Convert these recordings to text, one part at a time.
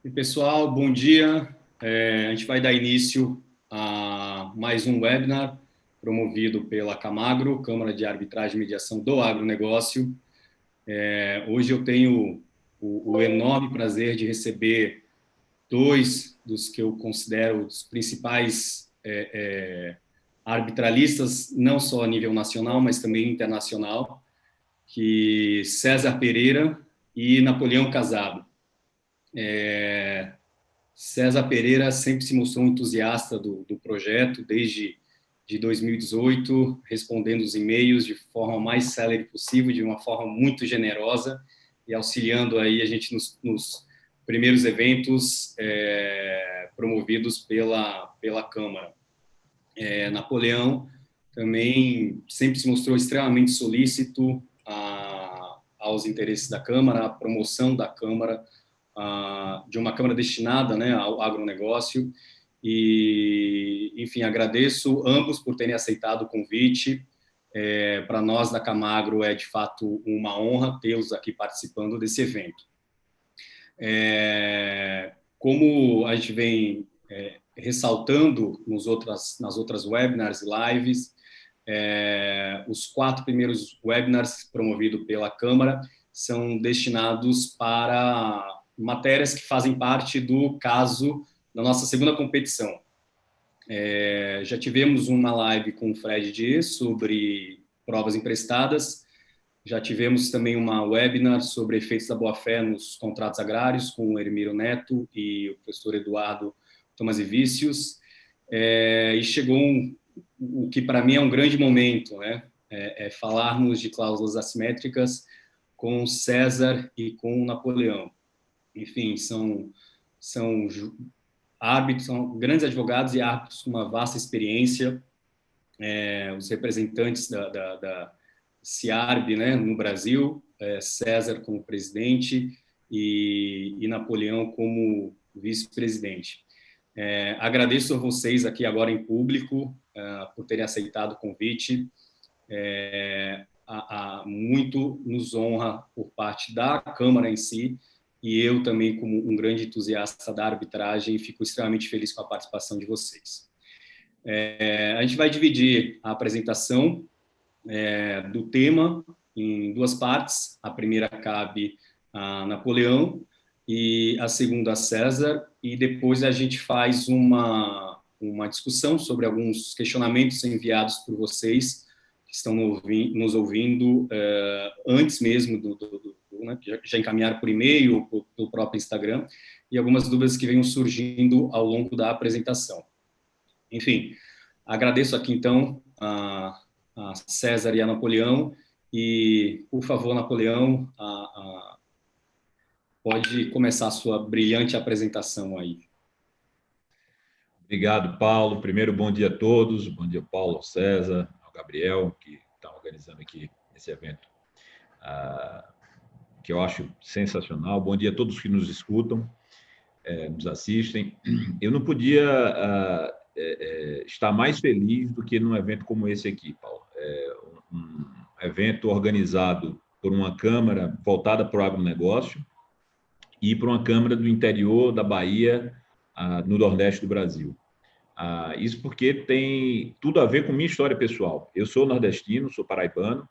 E pessoal, bom dia. A gente vai dar início a mais um webinar promovido pela Camagro, Câmara de Arbitragem e Mediação do Agronegócio. Hoje eu tenho o enorme prazer de receber dois dos que eu considero os principais arbitralistas, não só a nível nacional, mas também internacional, que César Pereira e Napoleão Casado. César Pereira sempre se mostrou um entusiasta do projeto, desde de 2018, respondendo os e-mails de forma mais célere possível, de uma forma muito generosa, e auxiliando aí a gente nos primeiros eventos promovidos pela Câmara. Napoleão também sempre se mostrou extremamente solícito aos interesses da Câmara, à promoção da Câmara, de uma Câmara destinada, né, ao agronegócio. E, enfim, agradeço ambos por terem aceitado o convite. Para nós da Camagro é, de fato, uma honra tê-los aqui participando desse evento. Como a gente vem ressaltando nas outras webinars e lives, os 4 primeiros webinars promovidos pela Câmara são destinados para matérias que fazem parte do caso da nossa segunda competição. Já tivemos uma live com o Fred Dias sobre provas emprestadas, já tivemos também uma webinar sobre efeitos da boa-fé nos contratos agrários com o Hermiro Neto e o professor Eduardo Tomazivicius, e chegou o que para mim é um grande momento, né? Falarmos de cláusulas assimétricas com César e com Napoleão. Enfim, são árbitros, são grandes advogados e árbitros com uma vasta experiência, os representantes da CIARB, né, no Brasil, César como presidente e Napoleão como vice-presidente. Agradeço a vocês aqui agora em público por terem aceitado o convite. Muito nos honra por parte da Câmara em si, e eu também, como um grande entusiasta da arbitragem, fico extremamente feliz com a participação de vocês. A gente vai dividir a apresentação do tema em 2 partes. A primeira cabe a Napoleão e a segunda a César, e depois a gente faz uma discussão sobre alguns questionamentos enviados por vocês que estão nos ouvindo antes mesmo né, que já encaminharam por e-mail ou pelo próprio Instagram, e algumas dúvidas que venham surgindo ao longo da apresentação. Enfim, agradeço aqui, então, a César e a Napoleão, e, por favor, Napoleão, pode começar a sua brilhante apresentação aí. Obrigado, Paulo. Primeiro, bom dia a todos. Bom dia, Paulo, ao César, ao Gabriel, que está organizando aqui esse evento, que eu acho sensacional. Bom dia a todos que nos escutam, nos assistem. Eu não podia estar mais feliz do que num evento como esse aqui, Paulo. Um evento organizado por uma Câmara voltada para o agronegócio e por uma Câmara do interior da Bahia, no Nordeste do Brasil. Isso porque tem tudo a ver com minha história pessoal. Eu sou nordestino, sou paraibano,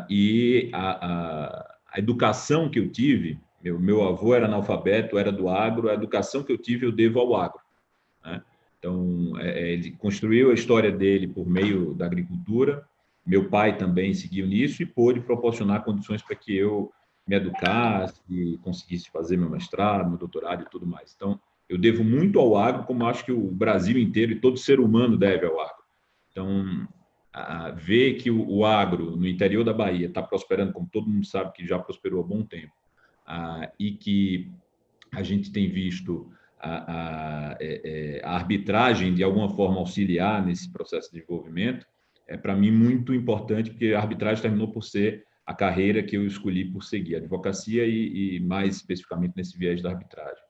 e a educação que eu tive, meu avô era analfabeto, era do agro, a educação que eu tive eu devo ao agro, né? Então, ele construiu a história dele por meio da agricultura, meu pai também seguiu nisso e pôde proporcionar condições para que eu me educasse, conseguisse fazer meu mestrado, meu doutorado e tudo mais. Então, eu devo muito ao agro, como acho que o Brasil inteiro e todo ser humano deve ao agro. Então, ver que o agro no interior da Bahia está prosperando, como todo mundo sabe que já prosperou há bom tempo, e que a gente tem visto a arbitragem de alguma forma auxiliar nesse processo de desenvolvimento, é para mim muito importante, porque a arbitragem terminou por ser a carreira que eu escolhi por seguir, a advocacia e mais especificamente nesse viés da arbitragem.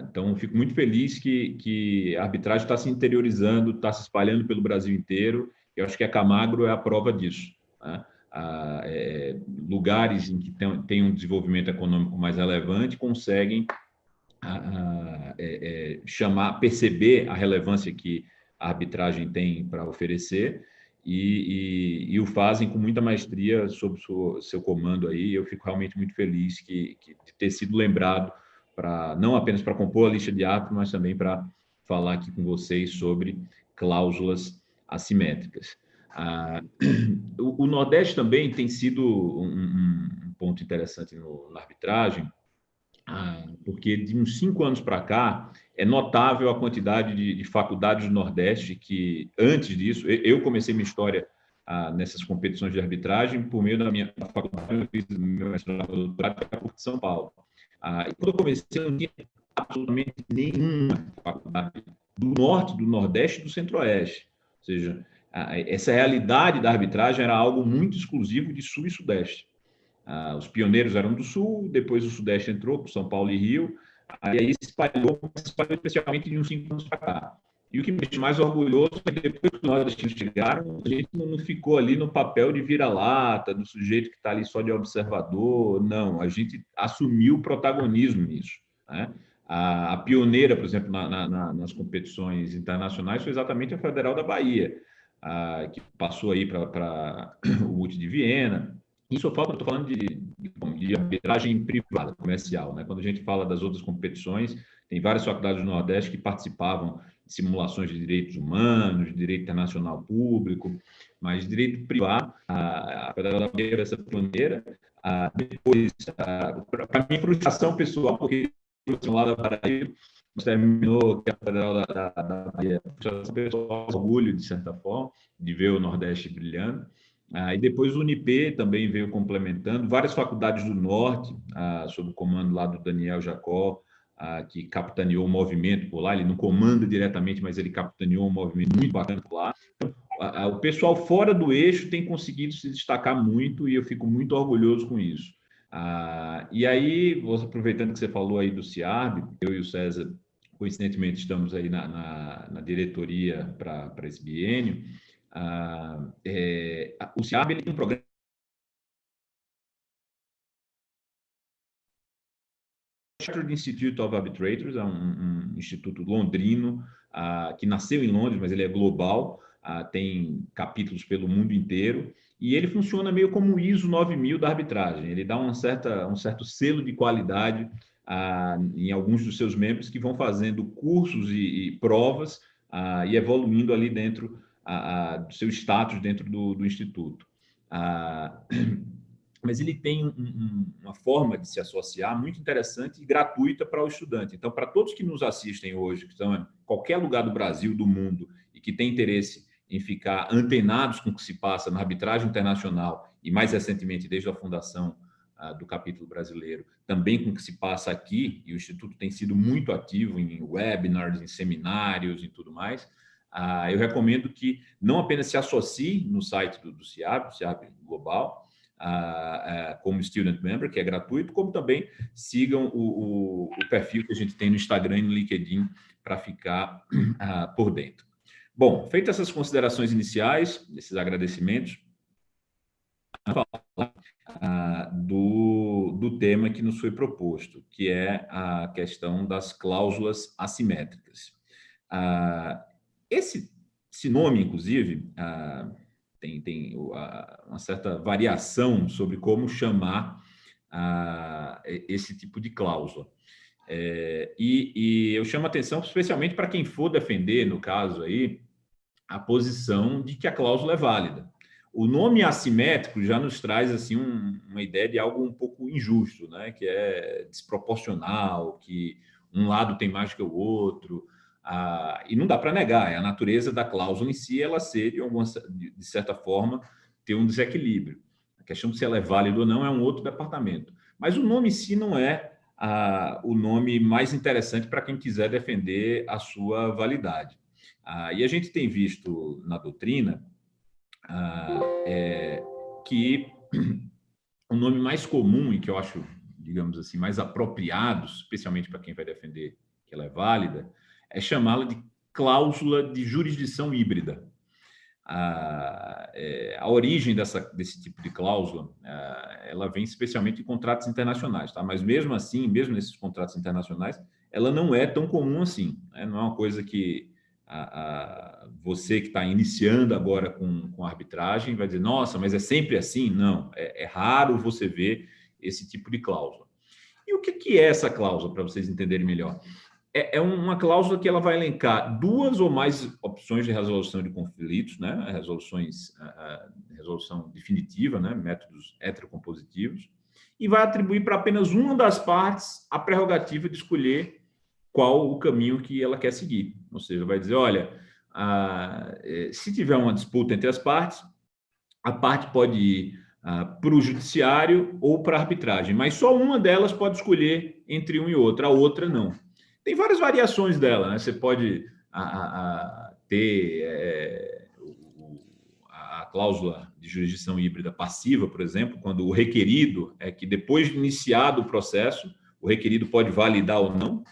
Então, fico muito feliz que a arbitragem está se interiorizando, está se espalhando pelo Brasil inteiro. Eu acho que a Camagro é a prova disso, né? Lugares em que tem um desenvolvimento econômico mais relevante conseguem perceber a relevância que a arbitragem tem para oferecer e o fazem com muita maestria sob seu comando aí. Eu fico realmente muito feliz de ter sido lembrado não apenas para compor a lista de árbitros, mas também para falar aqui com vocês sobre cláusulas assimétricas. O Nordeste também tem sido um ponto interessante na arbitragem, porque de uns 5 anos para cá é notável a quantidade de faculdades do Nordeste que, antes disso, eu comecei minha história nessas competições de arbitragem por meio da minha faculdade. Eu fiz meu mestrado e doutorado na PUC de São Paulo. E quando eu comecei, eu não tinha absolutamente nenhuma faculdade do Norte, do Nordeste e do Centro-Oeste. Ou seja, essa realidade da arbitragem era algo muito exclusivo de Sul e Sudeste. Os pioneiros eram do Sul, depois o Sudeste entrou com São Paulo e Rio, aí se espalhou especialmente de uns 5 anos para cá. E o que me deixa mais orgulhoso é que depois que nós nordestinos chegaram, a gente não ficou ali no papel de vira-lata, do sujeito que está ali só de observador, não, a gente assumiu o protagonismo nisso, né? A pioneira, por exemplo, nas competições internacionais foi exatamente a Federal da Bahia, que passou aí para o Multi de Viena. Isso eu estou falando de arbitragem privada, comercial, né? Quando a gente fala das outras competições, tem várias faculdades do Nordeste que participavam de simulações de direitos humanos, de direito internacional público, mas direito privado, a Federal da Bahia essa pioneira. Depois, para minha frustração pessoal, porque eu lá da Paraíba, terminou que a Federal da Bahia, frustração pessoal, orgulho, de certa forma, de ver o Nordeste brilhando. E depois o Unip também veio complementando, várias faculdades do Norte, sob o comando lá do Daniel Jacó, que capitaneou o movimento por lá. Ele não comanda diretamente, mas ele capitaneou um movimento muito bacana por lá. O pessoal fora do eixo tem conseguido se destacar muito e eu fico muito orgulhoso com isso. E aí, aproveitando que você falou aí do CIARB, eu e o César, coincidentemente, estamos aí na diretoria para esse biênio. O CIARB ele tem um programa Institute of Arbitrators, é um instituto londrino que nasceu em Londres, mas ele é global, tem capítulos pelo mundo inteiro, e ele funciona meio como o ISO 9000 da arbitragem. Ele dá um certo selo de qualidade em alguns dos seus membros que vão fazendo cursos e provas e evoluindo ali dentro do seu status dentro do Instituto. Mas ele tem uma forma de se associar muito interessante e gratuita para o estudante. Então, para todos que nos assistem hoje, que estão em qualquer lugar do Brasil, do mundo, e que têm interesse em ficar antenados com o que se passa na arbitragem internacional, e mais recentemente, desde a fundação do capítulo brasileiro, também com o que se passa aqui, e o Instituto tem sido muito ativo em webinars, em seminários e tudo mais, eu recomendo que não apenas se associe no site do CIARB, CIARB Global, como Student Member, que é gratuito, como também sigam o perfil que a gente tem no Instagram e no LinkedIn para ficar por dentro. Bom, feitas essas considerações iniciais, esses agradecimentos, vamos falar do tema que nos foi proposto, que é a questão das cláusulas assimétricas. Esse nome, inclusive, tem uma certa variação sobre como chamar esse tipo de cláusula. E eu chamo a atenção especialmente para quem for defender, no caso aí, a posição de que a cláusula é válida. O nome assimétrico já nos traz assim uma ideia de algo um pouco injusto, né? Que é desproporcional, que um lado tem mais que o outro. E não dá para negar, é a natureza da cláusula em si, ela ser, de certa forma, ter um desequilíbrio. A questão de se ela é válida ou não é um outro departamento. Mas o nome em si não é o nome mais interessante para quem quiser defender a sua validade. E a gente tem visto na doutrina que o nome mais comum e que eu acho, digamos assim, mais apropriado, especialmente para quem vai defender que ela é válida, é chamá-la de cláusula de jurisdição híbrida. A origem desse tipo de cláusula, ela vem especialmente em contratos internacionais, tá? Mas mesmo assim, mesmo nesses contratos internacionais, ela não é tão comum assim, né? Não é uma coisa que você que está iniciando agora com arbitragem vai dizer, nossa, mas é sempre assim? Não, é raro você ver esse tipo de cláusula. E o que é essa cláusula, para vocês entenderem melhor? É uma cláusula que ela vai elencar duas ou mais opções de resolução de conflitos, né? Resolução definitiva, né? Métodos heterocompositivos, e vai atribuir para apenas uma das partes a prerrogativa de escolher qual o caminho que ela quer seguir. Ou seja, vai dizer, olha, se tiver uma disputa entre as partes, a parte pode ir para o judiciário ou para a arbitragem, mas só uma delas pode escolher entre um e outro, a outra não. Tem várias variações dela, né? Você pode ter a cláusula de jurisdição híbrida passiva, por exemplo, quando o requerido é que depois de iniciado o processo, o requerido pode validar ou não,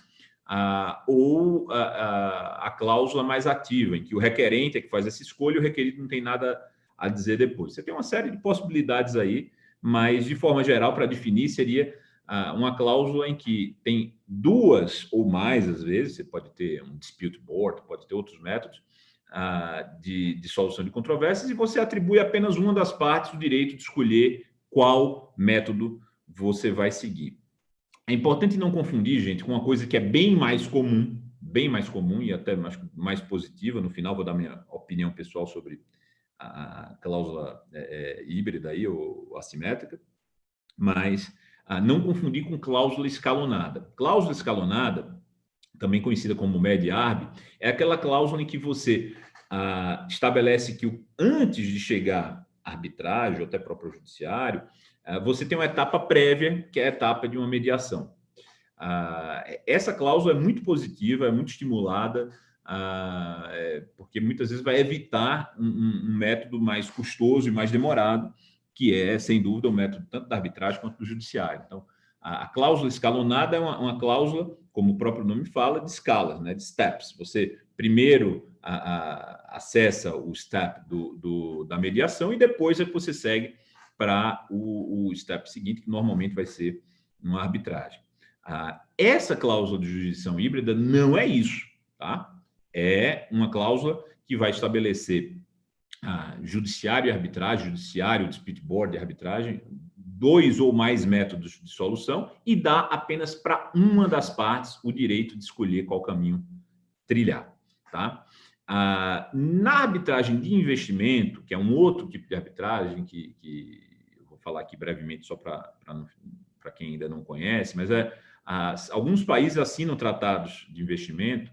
ou a cláusula mais ativa, em que o requerente é que faz essa escolha e o requerido não tem nada a dizer depois. Você tem uma série de possibilidades aí, mas, de forma geral, para definir, seria uma cláusula em que tem duas ou mais, às vezes, você pode ter um dispute board, pode ter outros métodos de solução de controvérsias, e você atribui apenas uma das partes o direito de escolher qual método você vai seguir. É importante não confundir, gente, com uma coisa que é bem mais comum e até mais positiva. No final, vou dar minha opinião pessoal sobre a cláusula híbrida aí, ou assimétrica, mas não confundir com cláusula escalonada. Cláusula escalonada, também conhecida como MED-ARB, é aquela cláusula em que você estabelece que antes de chegar à arbitragem ou até próprio judiciário, você tem uma etapa prévia, que é a etapa de uma mediação. Essa cláusula é muito positiva, é muito estimulada, porque muitas vezes vai evitar um método mais custoso e mais demorado, que é, sem dúvida, o método tanto da arbitragem quanto do judiciário. Então, a cláusula escalonada é uma cláusula, como o próprio nome fala, de escalas, né, de steps. Você primeiro acessa o step da mediação e depois é que você segue para o step seguinte, que normalmente vai ser uma arbitragem. Essa cláusula de jurisdição híbrida não é isso, tá? É uma cláusula que vai estabelecer judiciário e arbitragem, judiciário, dispute board e arbitragem, dois ou mais métodos de solução, e dá apenas para uma das partes o direito de escolher qual caminho trilhar, tá? Na arbitragem de investimento, que é um outro tipo de arbitragem que eu vou falar aqui brevemente só para quem ainda não conhece, mas alguns países assinam tratados de investimento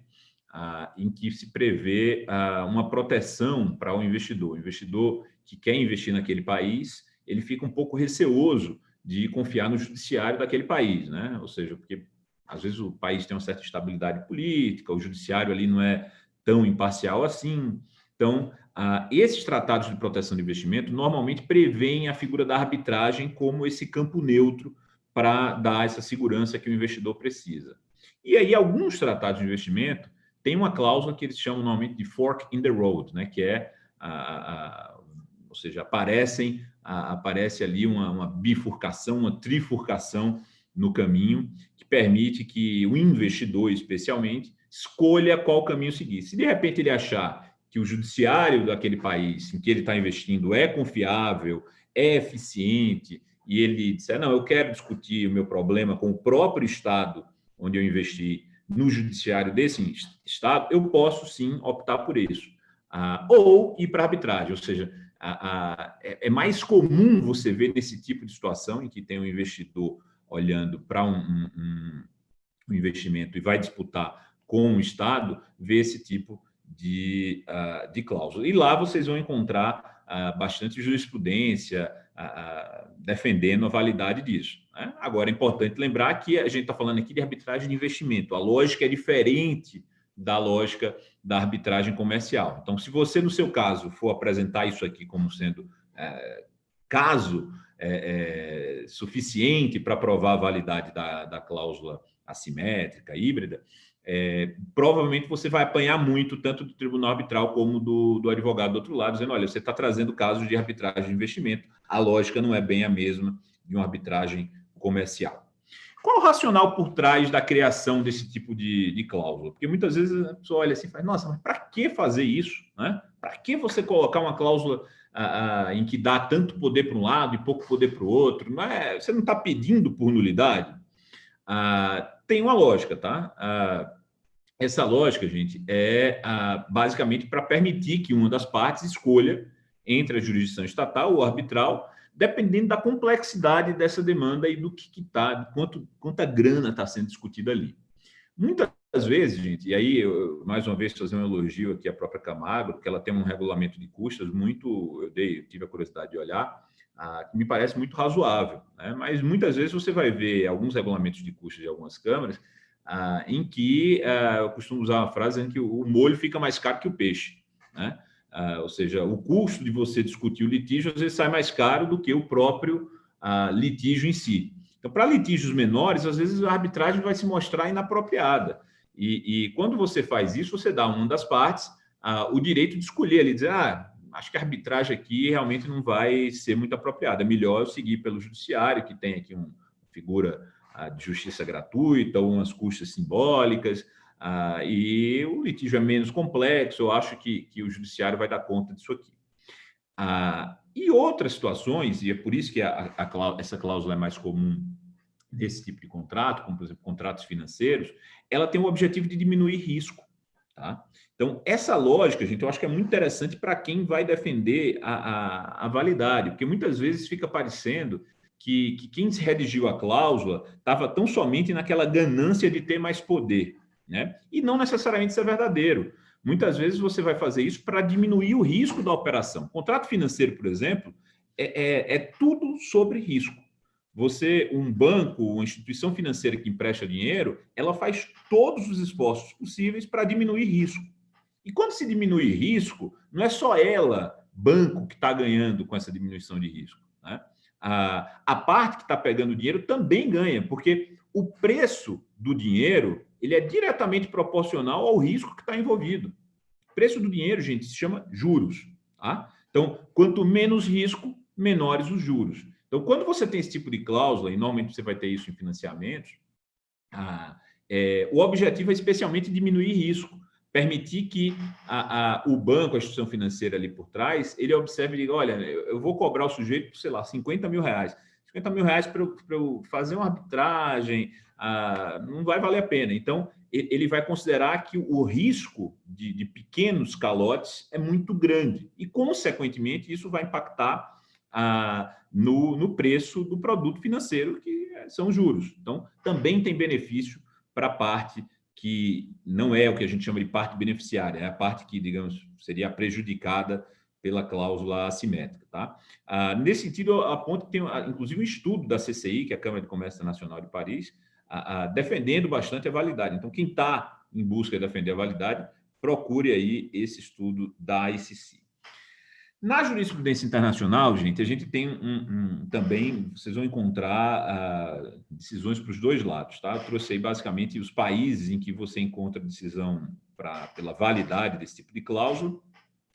em que se prevê uma proteção para o investidor. O investidor que quer investir naquele país, ele fica um pouco receoso de confiar no judiciário daquele país, né? Ou seja, porque às vezes o país tem uma certa estabilidade política, o judiciário ali não é tão imparcial assim. Então, esses tratados de proteção de investimento normalmente prevêem a figura da arbitragem como esse campo neutro para dar essa segurança que o investidor precisa. E aí, alguns tratados de investimento têm uma cláusula que eles chamam normalmente de fork in the road, né? Que é, ou seja, aparece ali uma bifurcação, uma trifurcação no caminho, que permite que o investidor, especialmente, escolha qual caminho seguir. Se de repente ele achar que o judiciário daquele país em que ele está investindo é confiável, é eficiente, e ele disser, não, eu quero discutir o meu problema com o próprio Estado onde eu investi no judiciário desse Estado, eu posso sim optar por isso. Ou ir para a arbitragem, ou seja, é mais comum você ver nesse tipo de situação em que tem um investidor olhando para um investimento e vai disputar com o Estado, ver esse tipo de cláusula. E lá vocês vão encontrar bastante jurisprudência defendendo a validade disso, né? Agora, é importante lembrar que a gente está falando aqui de arbitragem de investimento. A lógica é diferente da lógica da arbitragem comercial. Então, se você, no seu caso, for apresentar isso aqui como sendo caso suficiente para provar a validade da cláusula assimétrica, híbrida, provavelmente você vai apanhar muito, tanto do tribunal arbitral como do advogado do outro lado, dizendo, olha, você está trazendo casos de arbitragem de investimento, a lógica não é bem a mesma de uma arbitragem comercial. Qual o racional por trás da criação desse tipo de cláusula? Porque muitas vezes a pessoa olha assim e fala, nossa, mas para que fazer isso? Né? Para que você colocar uma cláusula em que dá tanto poder para um lado e pouco poder para o outro? Você não está pedindo por nulidade? Tem uma lógica, tá? Essa lógica, gente, é basicamente para permitir que uma das partes escolha entre a jurisdição estatal ou arbitral, dependendo da complexidade dessa demanda e do que está, quanta grana está sendo discutida ali. Muitas vezes, gente, e aí, mais uma vez, fazer um elogio aqui à própria Camargo, porque ela tem um regulamento de custas muito, eu tive a curiosidade de olhar, que me parece muito razoável, né? Mas muitas vezes você vai ver alguns regulamentos de custas de algumas câmaras em que eu costumo usar uma frase em que o molho fica mais caro que o peixe, né? Ou seja, o custo de você discutir o litígio às vezes sai mais caro do que o próprio litígio em si. Então, para litígios menores, às vezes a arbitragem vai se mostrar inapropriada. E quando você faz isso, você dá a uma das partes o direito de escolher ali, dizer, acho que a arbitragem aqui realmente não vai ser muito apropriada. É melhor eu seguir pelo judiciário, que tem aqui uma figura de justiça gratuita, ou umas custas simbólicas, e o litígio é menos complexo, eu acho que o judiciário vai dar conta disso aqui. E outras situações, e é por isso que essa cláusula é mais comum nesse tipo de contrato, como, por exemplo, contratos financeiros, ela tem o objetivo de diminuir risco. Tá? Então, essa lógica, gente, eu acho que é muito interessante para quem vai defender a validade, porque muitas vezes fica parecendo que quem redigiu a cláusula estava tão somente naquela ganância de ter mais poder, né? E não necessariamente isso é verdadeiro. Muitas vezes você vai fazer isso para diminuir o risco da operação. O contrato financeiro, por exemplo, é tudo sobre risco. Um banco, uma instituição financeira que empresta dinheiro, ela faz todos os esforços possíveis para diminuir risco. E quando se diminui risco, não é só ela, banco, que está ganhando com essa diminuição de risco, né? A parte que está pegando dinheiro também ganha, porque o preço do dinheiro ele é diretamente proporcional ao risco que está envolvido. O preço do dinheiro, gente, se chama juros. Tá? Então, quanto menos risco, menores os juros. Então, quando você tem esse tipo de cláusula, e normalmente você vai ter isso em financiamentos, o objetivo é especialmente diminuir risco, permitir que o banco, a instituição financeira ali por trás, ele observe e diga, olha, eu vou cobrar o sujeito, sei lá, 50 mil reais. 50 mil reais para eu fazer uma arbitragem, não vai valer a pena. Então, ele vai considerar que o risco de pequenos calotes é muito grande. E, consequentemente, isso vai impactar no preço do produto financeiro, que são os juros. Então, também tem benefício para a parte que não é o que a gente chama de parte beneficiária, é a parte que, digamos, seria prejudicada pela cláusula assimétrica. Tá? Nesse sentido, aponto que tem, inclusive, um estudo da CCI, que é a Câmara de Comércio Internacional de Paris, defendendo bastante a validade. Então, quem está em busca de defender a validade, procure aí esse estudo da ICC. Na jurisprudência internacional, gente, a gente tem também, vocês vão encontrar decisões para os dois lados, tá? Eu trouxe aí basicamente os países em que você encontra decisão pela validade desse tipo de cláusula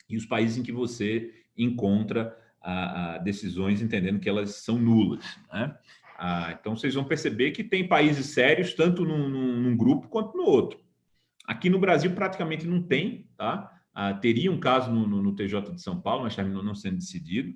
e os países em que você encontra decisões entendendo que elas são nulas, né? Então, vocês vão perceber que tem países sérios, tanto num grupo quanto no outro. Aqui no Brasil, praticamente não tem, tá? Teria um caso no TJ de São Paulo, mas terminou não sendo decidido.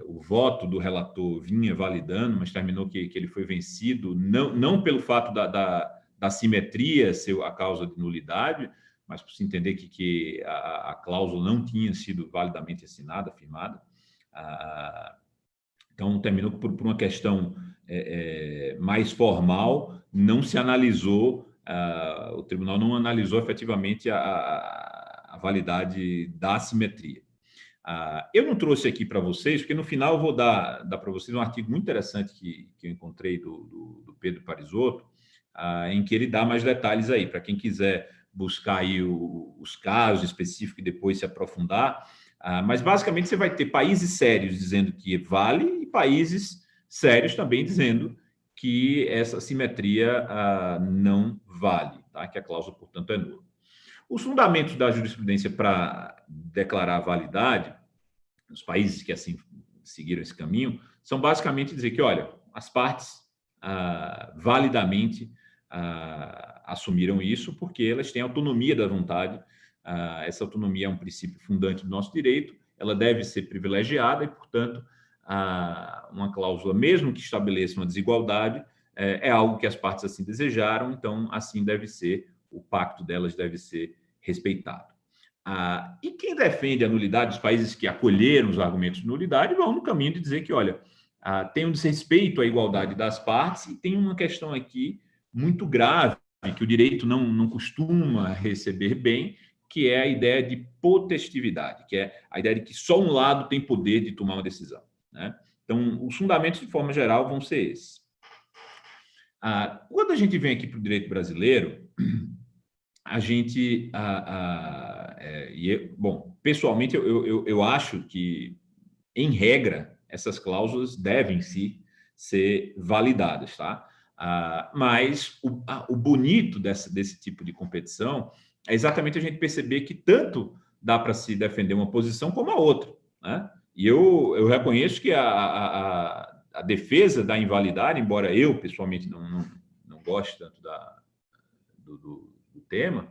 O voto do relator vinha validando, mas terminou que ele foi vencido, não pelo fato da simetria ser a causa de nulidade, mas por se entender que a cláusula não tinha sido validamente assinada, firmada. Então, terminou por uma questão mais formal, não se analisou, o tribunal não analisou efetivamente a validade da assimetria. Eu não trouxe aqui para vocês, porque no final eu vou dar para vocês um artigo muito interessante que eu encontrei do Pedro Parisotto, em que ele dá mais detalhes aí, para quem quiser buscar aí os casos específicos e depois se aprofundar. Mas, basicamente, você vai ter países sérios dizendo que vale e países sérios também dizendo que essa simetria não vale, tá? Que a cláusula, portanto, é nula. Os fundamentos da jurisprudência para declarar a validade, os países que assim seguiram esse caminho, são basicamente dizer que, olha, as partes validamente assumiram isso, porque elas têm autonomia da vontade. Essa autonomia é um princípio fundante do nosso direito, ela deve ser privilegiada e, portanto, uma cláusula, mesmo que estabeleça uma desigualdade, é algo que as partes assim desejaram, então assim deve ser, o pacto delas deve ser respeitado. E quem defende a nulidade, os países que acolheram os argumentos de nulidade, vão no caminho de dizer que, olha, tem um desrespeito à igualdade das partes e tem uma questão aqui muito grave, que o direito não costuma receber bem, que é a ideia de potestividade, que é a ideia de que só um lado tem poder de tomar uma decisão, né? Então, os fundamentos, de forma geral, vão ser esses. Quando a gente vem aqui para o direito brasileiro, a gente... bom, pessoalmente, eu acho que, em regra, essas cláusulas devem, sim, ser validadas, tá? Mas o bonito desse tipo de competição é exatamente a gente perceber que tanto dá para se defender uma posição como a outra, né? E eu reconheço que a defesa da invalidade, embora eu, pessoalmente, não goste tanto do tema,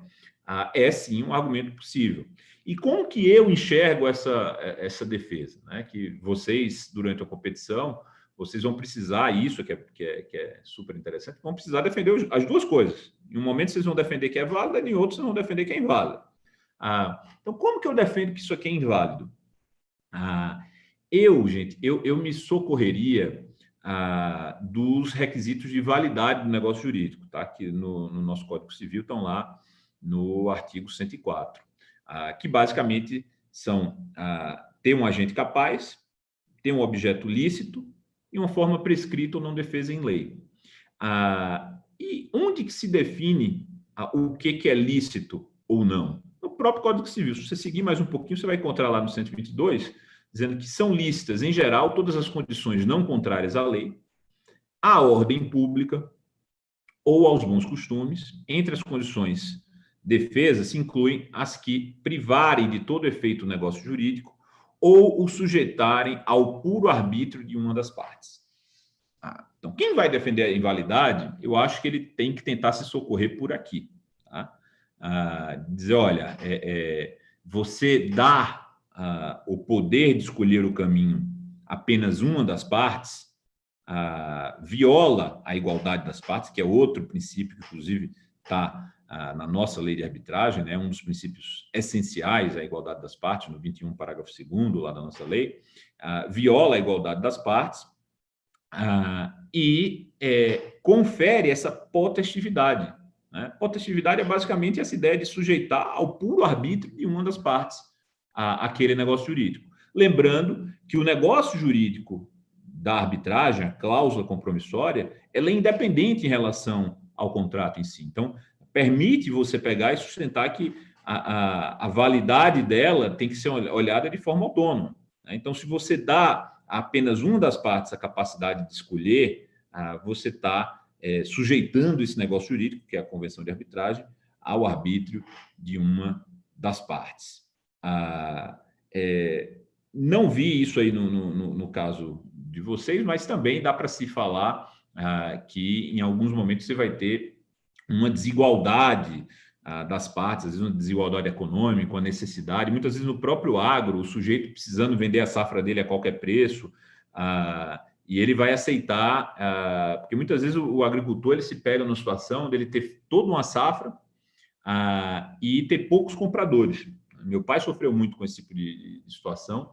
é sim um argumento possível. E como que eu enxergo essa defesa, né? Que vocês, durante a competição, vocês vão precisar, isso que é super interessante, vão precisar defender as duas coisas. Em um momento vocês vão defender que é válida, em outro vocês vão defender que é inválida. Então, como que eu defendo que isso aqui é inválido? Eu me socorreria dos requisitos de validade do negócio jurídico, tá? Que no nosso Código Civil estão lá no artigo 104, que basicamente são ter um agente capaz, ter um objeto lícito e uma forma prescrita ou não defesa em lei. E onde que se define o que é lícito ou não? No próprio Código Civil. Se você seguir mais um pouquinho, você vai encontrar lá no 122, dizendo que são lícitas, em geral, todas as condições não contrárias à lei, à ordem pública ou aos bons costumes. Entre as condições defesas se incluem as que privarem de todo efeito o negócio jurídico ou o sujeitarem ao puro arbítrio de uma das partes. Então, quem vai defender a invalidade, eu acho que ele tem que tentar se socorrer por aqui. Tá? Dizer, olha, você dá o poder de escolher o caminho apenas uma das partes, viola a igualdade das partes, que é outro princípio que, inclusive, está na nossa lei de arbitragem, né? Um dos princípios essenciais à igualdade das partes, no 21, parágrafo 2º, lá da nossa lei, viola a igualdade das partes e confere essa potestividade. Né? Potestividade é basicamente essa ideia de sujeitar ao puro arbítrio de uma das partes aquele negócio jurídico. Lembrando que o negócio jurídico da arbitragem, a cláusula compromissória, ela é independente em relação ao contrato em si. Então, permite você pegar e sustentar que a validade dela tem que ser olhada de forma autônoma. Né? Então, se você dá a apenas uma das partes a capacidade de escolher, você está sujeitando esse negócio jurídico, que é a convenção de arbitragem, ao arbítrio de uma das partes. Não vi isso aí no caso de vocês, mas também dá para se falar que em alguns momentos você vai ter uma desigualdade das partes, às vezes uma desigualdade econômica, uma necessidade, muitas vezes no próprio agro, o sujeito precisando vender a safra dele a qualquer preço, e ele vai aceitar, porque muitas vezes o agricultor ele se pega numa situação dele ter toda uma safra e ter poucos compradores. Meu pai sofreu muito com esse tipo de situação.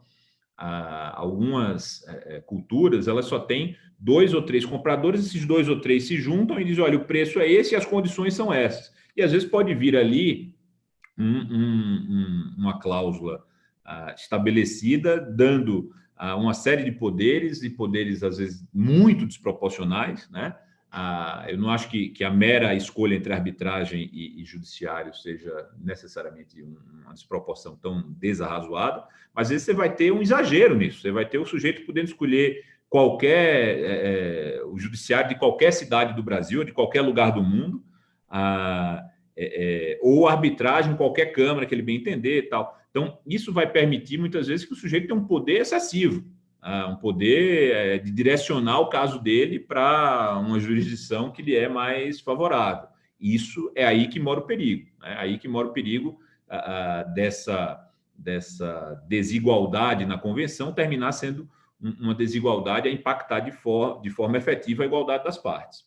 Algumas culturas, elas só têm 2 ou 3 compradores, esses 2 ou 3 se juntam e dizem, olha, o preço é esse e as condições são essas. E às vezes pode vir ali uma cláusula estabelecida, dando uma série de poderes, e poderes às vezes muito desproporcionais, né? Eu não acho que a mera escolha entre arbitragem e judiciário seja necessariamente uma desproporção tão desarrazoada, mas às vezes você vai ter um exagero nisso, você vai ter o sujeito podendo escolher o judiciário de qualquer cidade do Brasil, de qualquer lugar do mundo, ou arbitragem em qualquer câmara que ele bem entender e tal. Então, isso vai permitir muitas vezes que o sujeito tenha um poder excessivo. um poder de direcionar o caso dele para uma jurisdição que lhe é mais favorável. Isso é aí que mora o perigo, né? Aí que mora o perigo dessa desigualdade na convenção terminar sendo uma desigualdade a impactar de forma efetiva a igualdade das partes.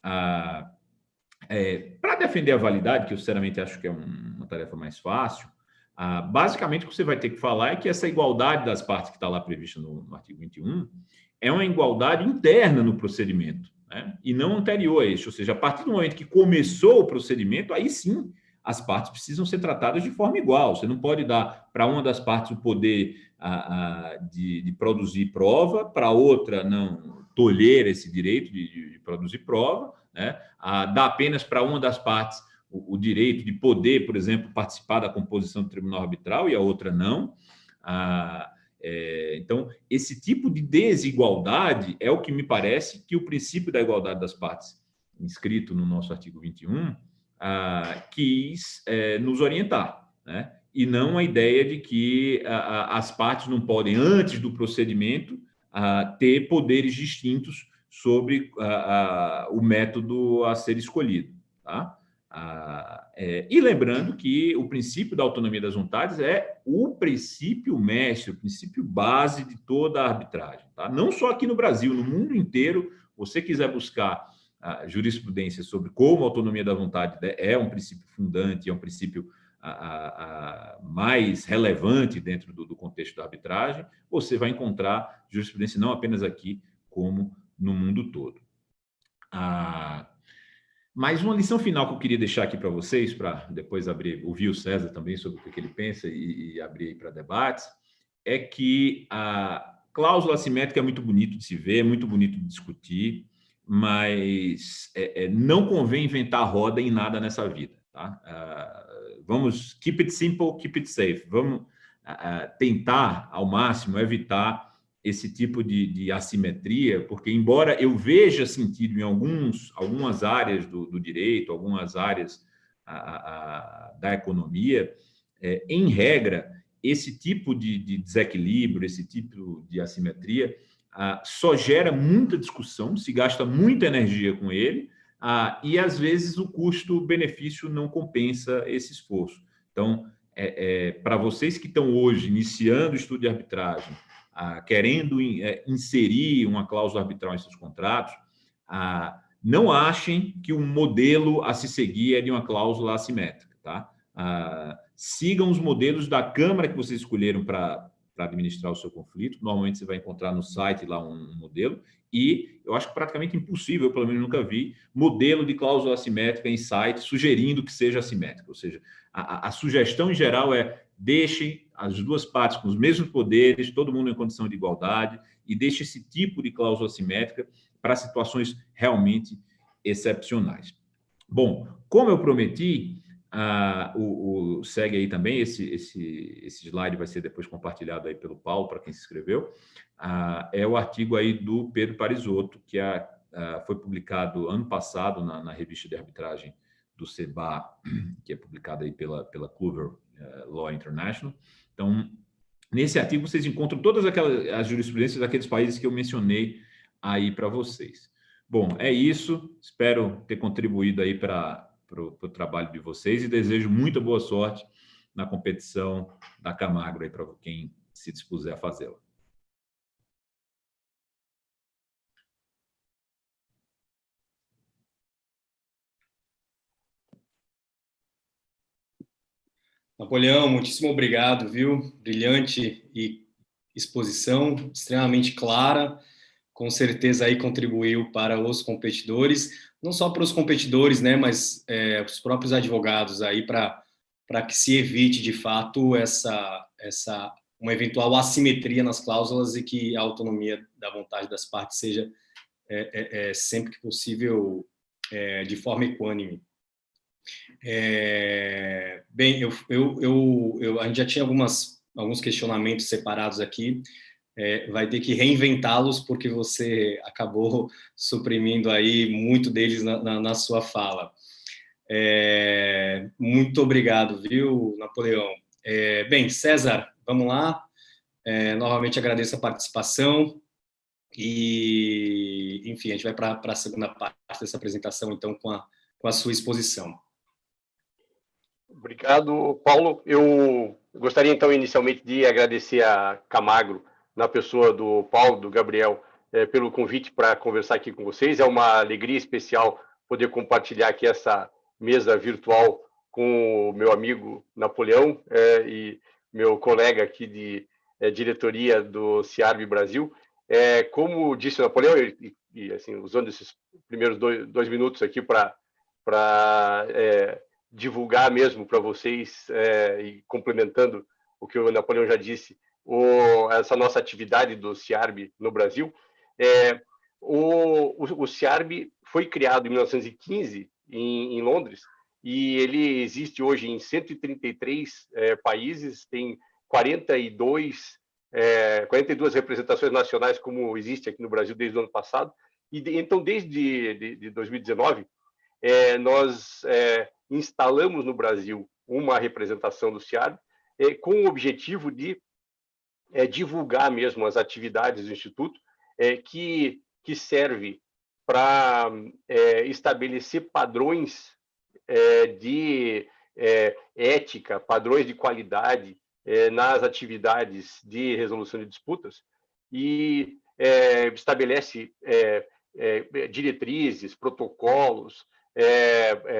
Para defender a validade, que eu sinceramente acho que é uma tarefa mais fácil, basicamente o que você vai ter que falar é que essa igualdade das partes que está lá prevista no artigo 21 é uma igualdade interna no procedimento, né? E não anterior a este, ou seja, a partir do momento que começou o procedimento, aí sim as partes precisam ser tratadas de forma igual. Você não pode dar para uma das partes o poder de produzir prova, para outra não tolher esse direito de produzir prova, né? Dá apenas para uma das partes o direito de poder, por exemplo, participar da composição do tribunal arbitral e a outra não. Então, esse tipo de desigualdade é o que me parece que o princípio da igualdade das partes, inscrito no nosso artigo 21, quis nos orientar, né? E não a ideia de que as partes não podem, antes do procedimento, ter poderes distintos sobre o método a ser escolhido, tá? E lembrando que o princípio da autonomia das vontades é o princípio mestre, o princípio base de toda a arbitragem, tá? Não só aqui no Brasil, no mundo inteiro. Você quiser buscar jurisprudência sobre como a autonomia da vontade é um princípio fundante, é um princípio mais relevante dentro do contexto da arbitragem, você vai encontrar jurisprudência não apenas aqui, como no mundo todo. Mas uma lição final que eu queria deixar aqui para vocês, para depois ouvir o César também sobre o que ele pensa e abrir para debates, é que a cláusula assimétrica é muito bonito de se ver, é muito bonito de discutir, mas não convém inventar a roda em nada nessa vida, tá? Vamos keep it simple, keep it safe. Vamos tentar, ao máximo, evitar esse tipo de assimetria, porque, embora eu veja sentido em algumas áreas do direito, algumas áreas da economia, em regra, esse tipo de desequilíbrio, esse tipo de assimetria, só gera muita discussão, se gasta muita energia com ele, e, às vezes, o custo-benefício não compensa esse esforço. Então, para vocês que estão hoje iniciando o estudo de arbitragem, querendo inserir uma cláusula arbitral em seus contratos, não achem que um modelo a se seguir é de uma cláusula assimétrica, tá? Sigam os modelos da Câmara que vocês escolheram para administrar o seu conflito. Normalmente você vai encontrar no site lá um modelo, e eu acho praticamente impossível, pelo menos nunca vi, modelo de cláusula assimétrica em site sugerindo que seja assimétrica. Ou seja, a sugestão em geral é: deixem as duas partes com os mesmos poderes, todo mundo em condição de igualdade, e deixe esse tipo de cláusula assimétrica para situações realmente excepcionais. Bom, como eu prometi, segue aí também, esse slide vai ser depois compartilhado aí pelo Paulo, para quem se inscreveu, é o artigo aí do Pedro Parisotto, que foi publicado ano passado na revista de arbitragem do CEBA, que é publicada aí pela Clover Law International. Então, nesse artigo vocês encontram todas as jurisprudências daqueles países que eu mencionei aí para vocês. Bom, é isso. Espero ter contribuído aí para o trabalho de vocês e desejo muita boa sorte na competição da Camagro aí para quem se dispuser a fazê-la. Napoleão, muitíssimo obrigado, viu? Brilhante exposição, extremamente clara, com certeza aí contribuiu para os competidores, não só para os competidores, né, mas os próprios advogados aí para que se evite de fato uma eventual assimetria nas cláusulas e que a autonomia da vontade das partes seja sempre que possível de forma equânime. Bem, a gente já tinha alguns questionamentos separados aqui, vai ter que reinventá-los, porque você acabou suprimindo aí muito deles na sua fala. Muito obrigado, viu, Napoleão? Bem, César, vamos lá. Novamente agradeço a participação e, enfim, a gente vai para a segunda parte dessa apresentação, então, com a sua exposição. Obrigado, Paulo. Eu gostaria, então, inicialmente de agradecer a Camagro, na pessoa do Paulo, do Gabriel, pelo convite para conversar aqui com vocês. É uma alegria especial poder compartilhar aqui essa mesa virtual com o meu amigo Napoleão e meu colega aqui de diretoria do CIARB Brasil. Como disse o Napoleão, e assim, usando esses primeiros dois minutos aqui para divulgar mesmo para vocês, e complementando o que o Napoleão já disse, essa nossa atividade do CIARB no Brasil. O CIARB foi criado em 1915 em Londres, e ele existe hoje em 133 países, tem 42 representações nacionais, como existe aqui no Brasil desde o ano passado. E então, desde 2019, nós instalamos no Brasil uma representação do CIARB com o objetivo de divulgar mesmo as atividades do Instituto, que serve para estabelecer padrões de ética, padrões de qualidade nas atividades de resolução de disputas, e estabelece diretrizes, protocolos,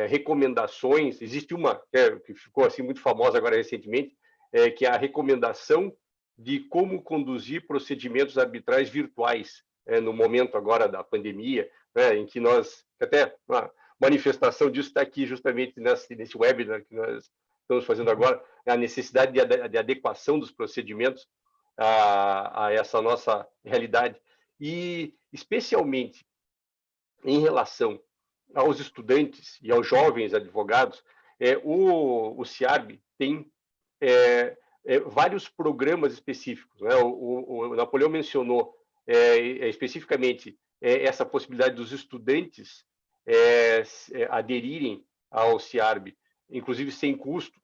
recomendações. Existe uma que ficou assim muito famosa agora recentemente, que é a recomendação de como conduzir procedimentos arbitrais virtuais no momento agora da pandemia, em que nós, até uma manifestação disso está aqui justamente nesse webinar que nós estamos fazendo agora, a necessidade de adequação dos procedimentos a essa nossa realidade, e especialmente em relação aos estudantes e aos jovens advogados. O CIARB tem vários programas específicos, né? O Napoleão mencionou especificamente essa possibilidade dos estudantes aderirem ao CIARB, inclusive sem custo,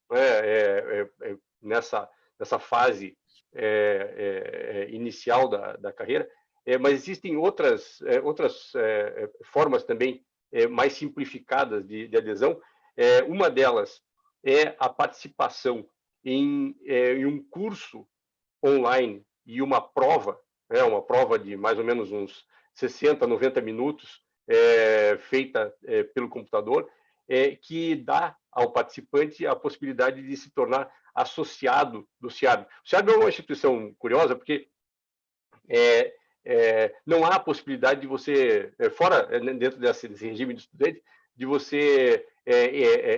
nessa fase inicial da carreira. Mas existem outras formas também mais simplificadas de adesão. Uma delas é a participação em um curso online e uma prova de mais ou menos uns 60, 90 minutos, feita pelo computador, que dá ao participante a possibilidade de se tornar associado do CIARB. O CIARB é uma instituição curiosa, porque não há possibilidade de você, dentro desse regime de estudante, de você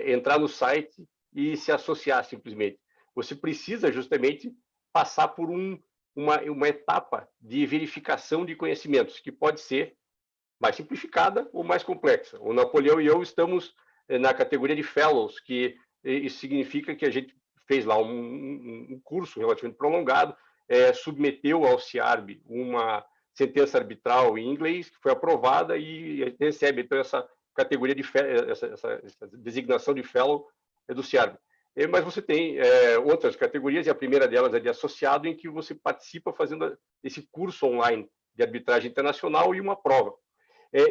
entrar no site e se associar simplesmente. Você precisa justamente passar por uma etapa de verificação de conhecimentos, que pode ser mais simplificada ou mais complexa. O Napoleão e eu estamos na categoria de Fellows, que isso significa que a gente fez lá um curso relativamente prolongado, submeteu ao CIARB uma sentença arbitral em inglês, que foi aprovada, e recebe então essa categoria de essa designação de Fellow do CIARB. Mas você tem outras categorias, e a primeira delas é de associado, em que você participa fazendo esse curso online de arbitragem internacional e uma prova.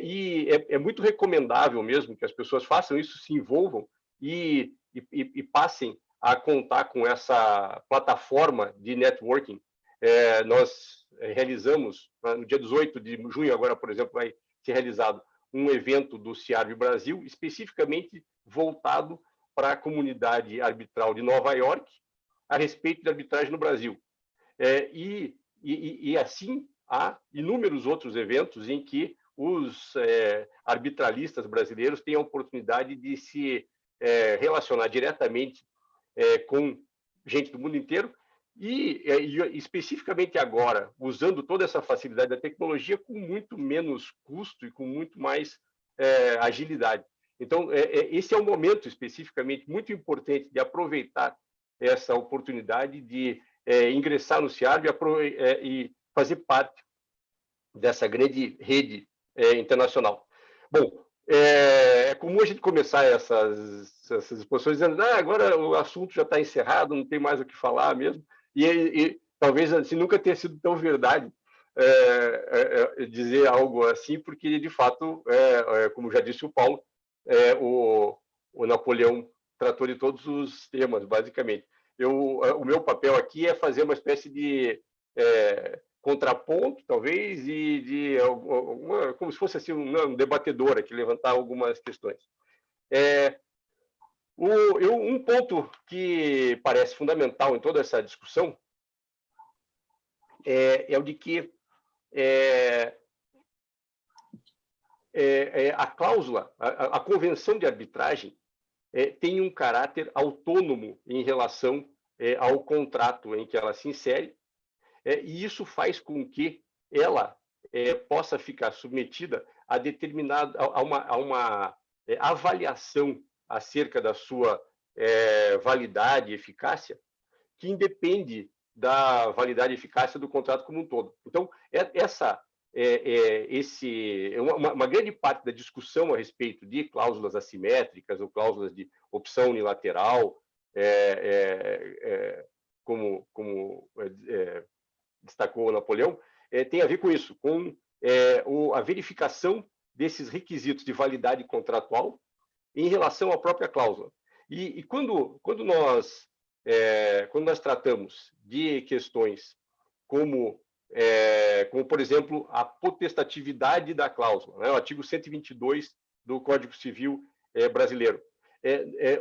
E é muito recomendável mesmo que as pessoas façam isso, se envolvam e passem a contar com essa plataforma de networking. Nós realizamos, no dia 18 de junho, agora, por exemplo, vai ser realizado um evento do CIARB Brasil, especificamente voltado para a comunidade arbitral de Nova York, a respeito de arbitragem no Brasil. E assim, há inúmeros outros eventos em que os arbitralistas brasileiros têm a oportunidade de se relacionar diretamente com gente do mundo inteiro, e especificamente agora, usando toda essa facilidade da tecnologia, com muito menos custo e com muito mais agilidade. Então, esse é um momento especificamente muito importante de aproveitar essa oportunidade de ingressar no CIARB e fazer parte dessa grande rede internacional. Bom, é comum a gente começar essas exposições dizendo agora o assunto já está encerrado, não tem mais o que falar mesmo, e talvez assim, nunca tenha sido tão verdade dizer algo assim, porque, de fato, como já disse o Paulo, o Napoleão tratou de todos os temas, basicamente. O meu papel aqui é fazer uma espécie de contraponto, talvez, e de como se fosse assim, um debatedor aqui, levantar algumas questões. Um ponto que parece fundamental em toda essa discussão é o de que a cláusula, a convenção de arbitragem, tem um caráter autônomo em relação ao contrato em que ela se insere, e isso faz com que ela possa ficar submetida a uma avaliação acerca da sua validade e eficácia, que independe da validade e eficácia do contrato como um todo. Então, uma grande parte da discussão a respeito de cláusulas assimétricas ou cláusulas de opção unilateral, como destacou o Napoleão, tem a ver com isso, com a verificação desses requisitos de validade contratual em relação à própria cláusula. E quando nós tratamos de questões como, por exemplo, a potestatividade da cláusula, né, o artigo 122 do Código Civil brasileiro,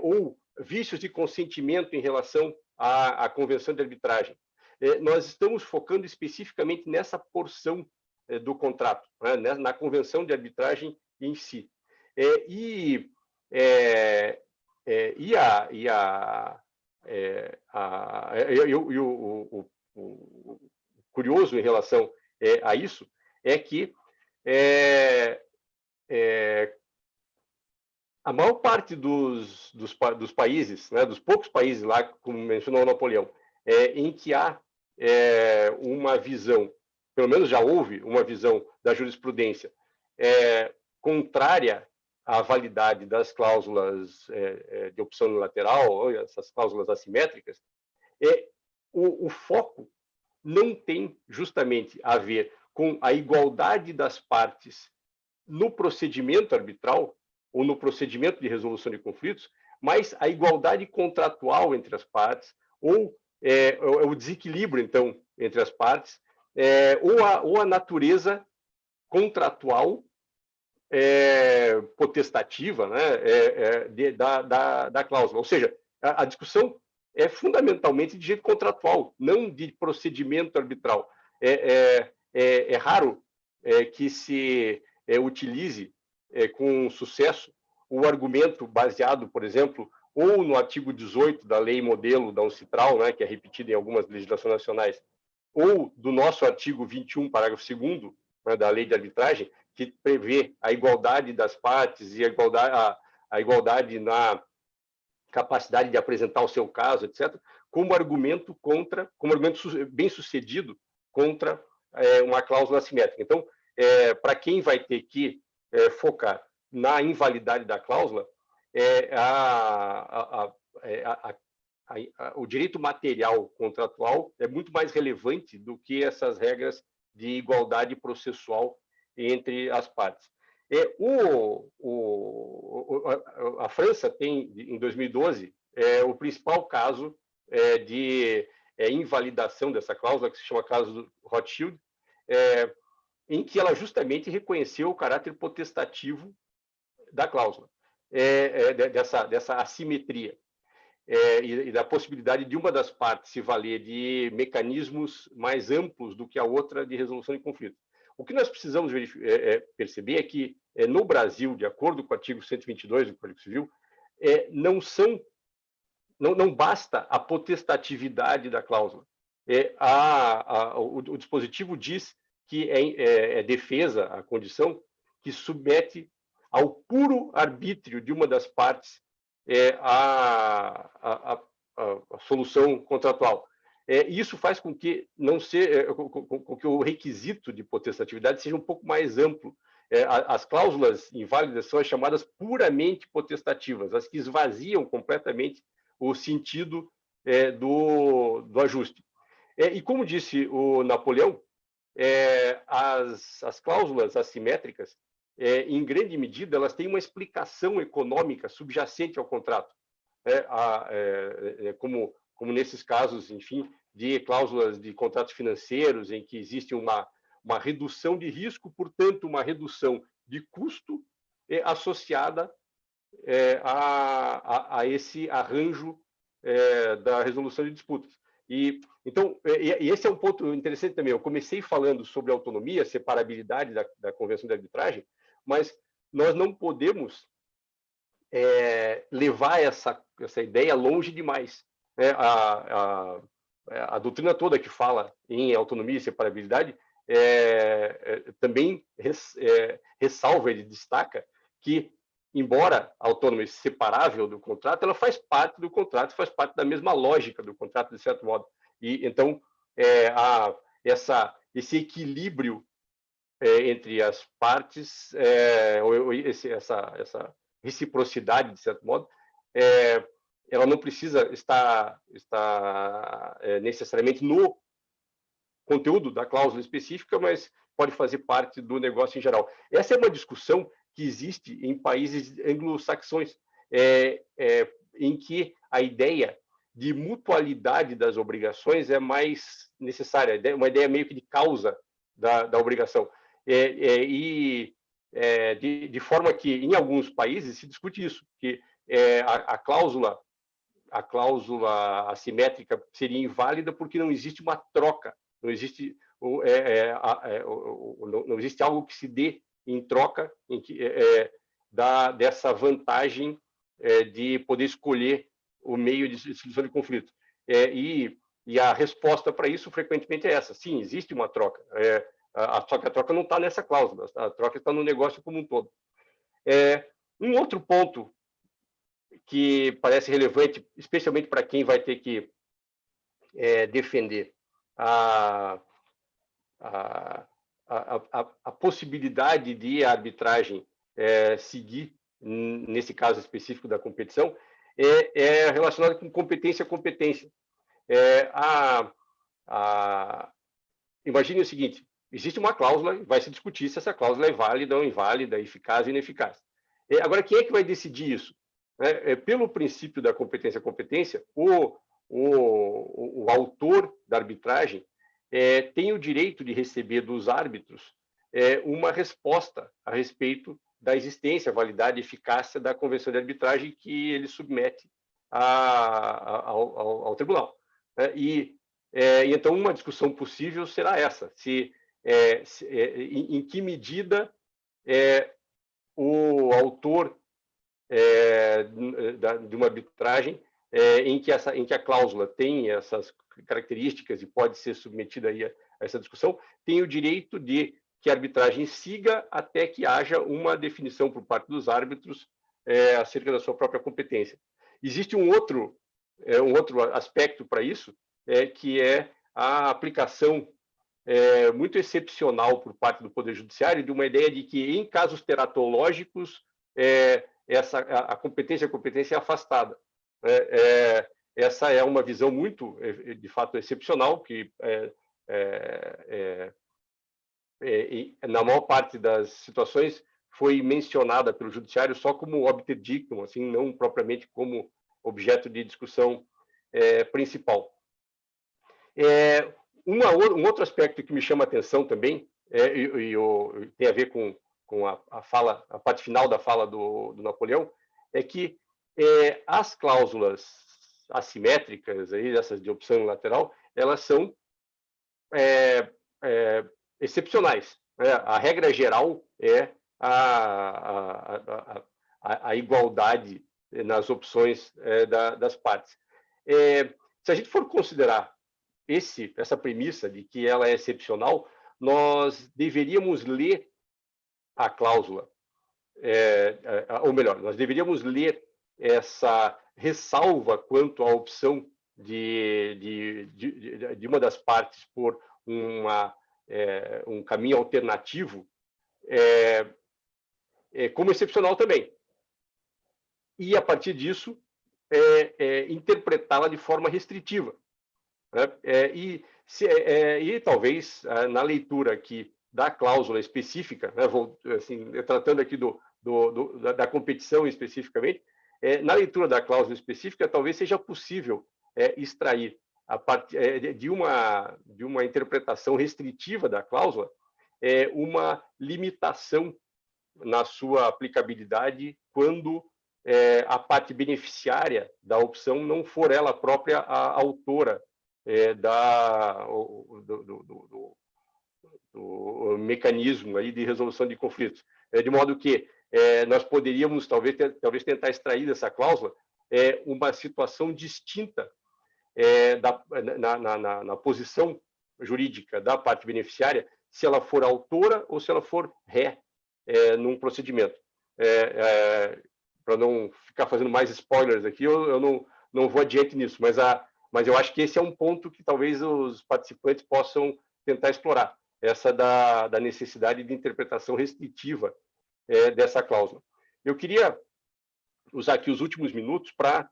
ou vícios de consentimento em relação à Convenção de Arbitragem, nós estamos focando especificamente nessa porção do contrato, né, na Convenção de Arbitragem em si. O curioso em relação a isso é que a maior parte dos países, né, dos poucos países lá, como mencionou o Napoleão, em que há uma visão, pelo menos já houve uma visão da jurisprudência contrária à validade das cláusulas de opção unilateral, ou essas cláusulas assimétricas, o foco não tem justamente a ver com a igualdade das partes no procedimento arbitral ou no procedimento de resolução de conflitos, mas a igualdade contratual entre as partes, ou o desequilíbrio, então, entre as partes, ou a natureza contratual potestativa, né, da cláusula. Ou seja, a discussão é fundamentalmente de jeito contratual, não de procedimento arbitral. É raro que se utilize com sucesso o argumento baseado, por exemplo, ou no artigo 18 da lei modelo da Uncitral, né, que é repetida em algumas legislações nacionais, ou do nosso artigo 21, parágrafo 2º, né, da lei de arbitragem, que prevê a igualdade das partes e a igualdade na capacidade de apresentar o seu caso, etc., como argumento bem sucedido contra uma cláusula assimétrica. Então, para quem vai ter que focar na invalidade da cláusula, o direito material contratual é muito mais relevante do que essas regras de igualdade processual entre as partes. A França tem, em 2012, o principal caso de invalidação dessa cláusula, que se chama caso do Rothschild, em que ela justamente reconheceu o caráter potestativo da cláusula, dessa assimetria, e da possibilidade de uma das partes se valer de mecanismos mais amplos do que a outra de resolução de conflitos. O que nós precisamos perceber é que, no Brasil, de acordo com o artigo 122 do Código Civil, não basta a potestatividade da cláusula. O dispositivo diz que é defesa a condição que submete ao puro arbítrio de uma das partes a solução contratual. Isso faz com que com que o requisito de potestatividade seja um pouco mais amplo. As cláusulas inválidas são as chamadas puramente potestativas, as que esvaziam completamente o sentido do ajuste. E como disse o Napoleão, as cláusulas assimétricas, em grande medida, elas têm uma explicação econômica subjacente ao contrato, como nesses casos, enfim, de cláusulas de contratos financeiros, em que existe uma redução de risco, portanto, uma redução de custo associada a esse arranjo da resolução de disputas. Então, esse é um ponto interessante também. Eu comecei falando sobre autonomia, separabilidade da convenção de arbitragem, mas nós não podemos levar essa ideia longe demais. A doutrina toda que fala em autonomia e separabilidade também ressalva e destaca que, embora a autonomia seja separável do contrato, ela faz parte do contrato, faz parte da mesma lógica do contrato, de certo modo. E então, esse equilíbrio entre as partes, essa reciprocidade, de certo modo, ela não precisa estar necessariamente no conteúdo da cláusula específica, mas pode fazer parte do negócio em geral. Essa é uma discussão que existe em países anglo-saxões, em que a ideia de mutualidade das obrigações é mais necessária, uma ideia meio que de causa da obrigação. De forma que, em alguns países, se discute isso, que a cláusula assimétrica seria inválida porque não existe uma troca, não existe algo que se dê em troca dessa vantagem de poder escolher o meio de solução de conflito. E a resposta para isso, frequentemente, é essa. Sim, existe uma troca. Só que a troca não está nessa cláusula, a troca está no negócio como um todo. Um outro ponto que parece relevante, especialmente para quem vai ter que defender a possibilidade de a arbitragem seguir, nesse caso específico da competição, é relacionado com competência a competência. Imagine o seguinte: existe uma cláusula, vai se discutir se essa cláusula é válida ou inválida, eficaz ou ineficaz. Agora, quem é que vai decidir isso? Pelo princípio da competência a competência, o autor da arbitragem tem o direito de receber dos árbitros uma resposta a respeito da existência, validade e eficácia da convenção de arbitragem que ele submete ao tribunal. Então, uma discussão possível será essa: em que medida o autor de uma arbitragem em que a cláusula tem essas características e pode ser submetida aí a essa discussão, tem o direito de que a arbitragem siga até que haja uma definição por parte dos árbitros acerca da sua própria competência. Existe um outro aspecto para isso, que é a aplicação muito excepcional por parte do Poder Judiciário de uma ideia de que, em casos teratológicos, a competência é afastada. Essa é uma visão muito, de fato, excepcional, que na maior parte das situações foi mencionada pelo Judiciário só como obter dictum, assim, não propriamente como objeto de discussão principal. Um outro aspecto que me chama a atenção também, tem a ver com a parte final da fala do Napoleão, é que as cláusulas assimétricas, essas de opção unilateral, elas são excepcionais. A regra geral é a igualdade nas opções das partes. Se a gente for considerar essa premissa de que ela é excepcional, nós deveríamos ler a cláusula, ou melhor, nós deveríamos ler essa ressalva quanto à opção de uma das partes por um caminho alternativo como excepcional também. E, a partir disso, interpretá-la de forma restritiva. E E talvez na leitura aqui da cláusula específica, né, assim, tratando aqui da competição especificamente, na leitura da cláusula específica, talvez seja possível extrair a partir de uma interpretação restritiva da cláusula uma limitação na sua aplicabilidade quando a parte beneficiária da opção não for ela própria a autora do mecanismo aí de resolução de conflitos. De modo que nós poderíamos talvez tentar extrair dessa cláusula uma situação distinta na posição jurídica da parte beneficiária, se ela for autora ou se ela for ré num procedimento. Para não ficar fazendo mais spoilers aqui, eu não vou adiante nisso, mas eu acho que esse é um ponto que talvez os participantes possam tentar explorar, essa da necessidade de interpretação restritiva dessa cláusula. Eu queria usar aqui os últimos minutos para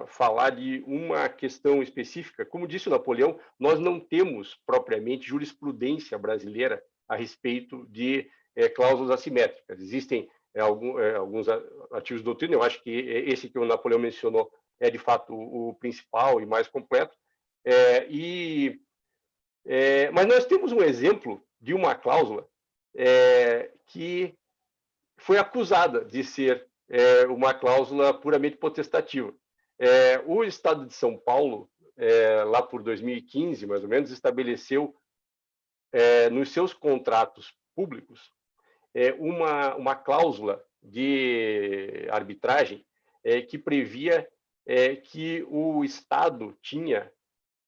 falar de uma questão específica. Como disse o Napoleão, nós não temos propriamente jurisprudência brasileira a respeito de cláusulas assimétricas. Existem alguns artigos de doutrina, eu acho que esse que o Napoleão mencionou é, de fato, o principal e mais completo. Mas nós temos um exemplo de uma cláusula que foi acusada de ser uma cláusula puramente potestativa. O Estado de São Paulo, lá por 2015, mais ou menos, estabeleceu nos seus contratos públicos uma cláusula de arbitragem que previa que o Estado tinha,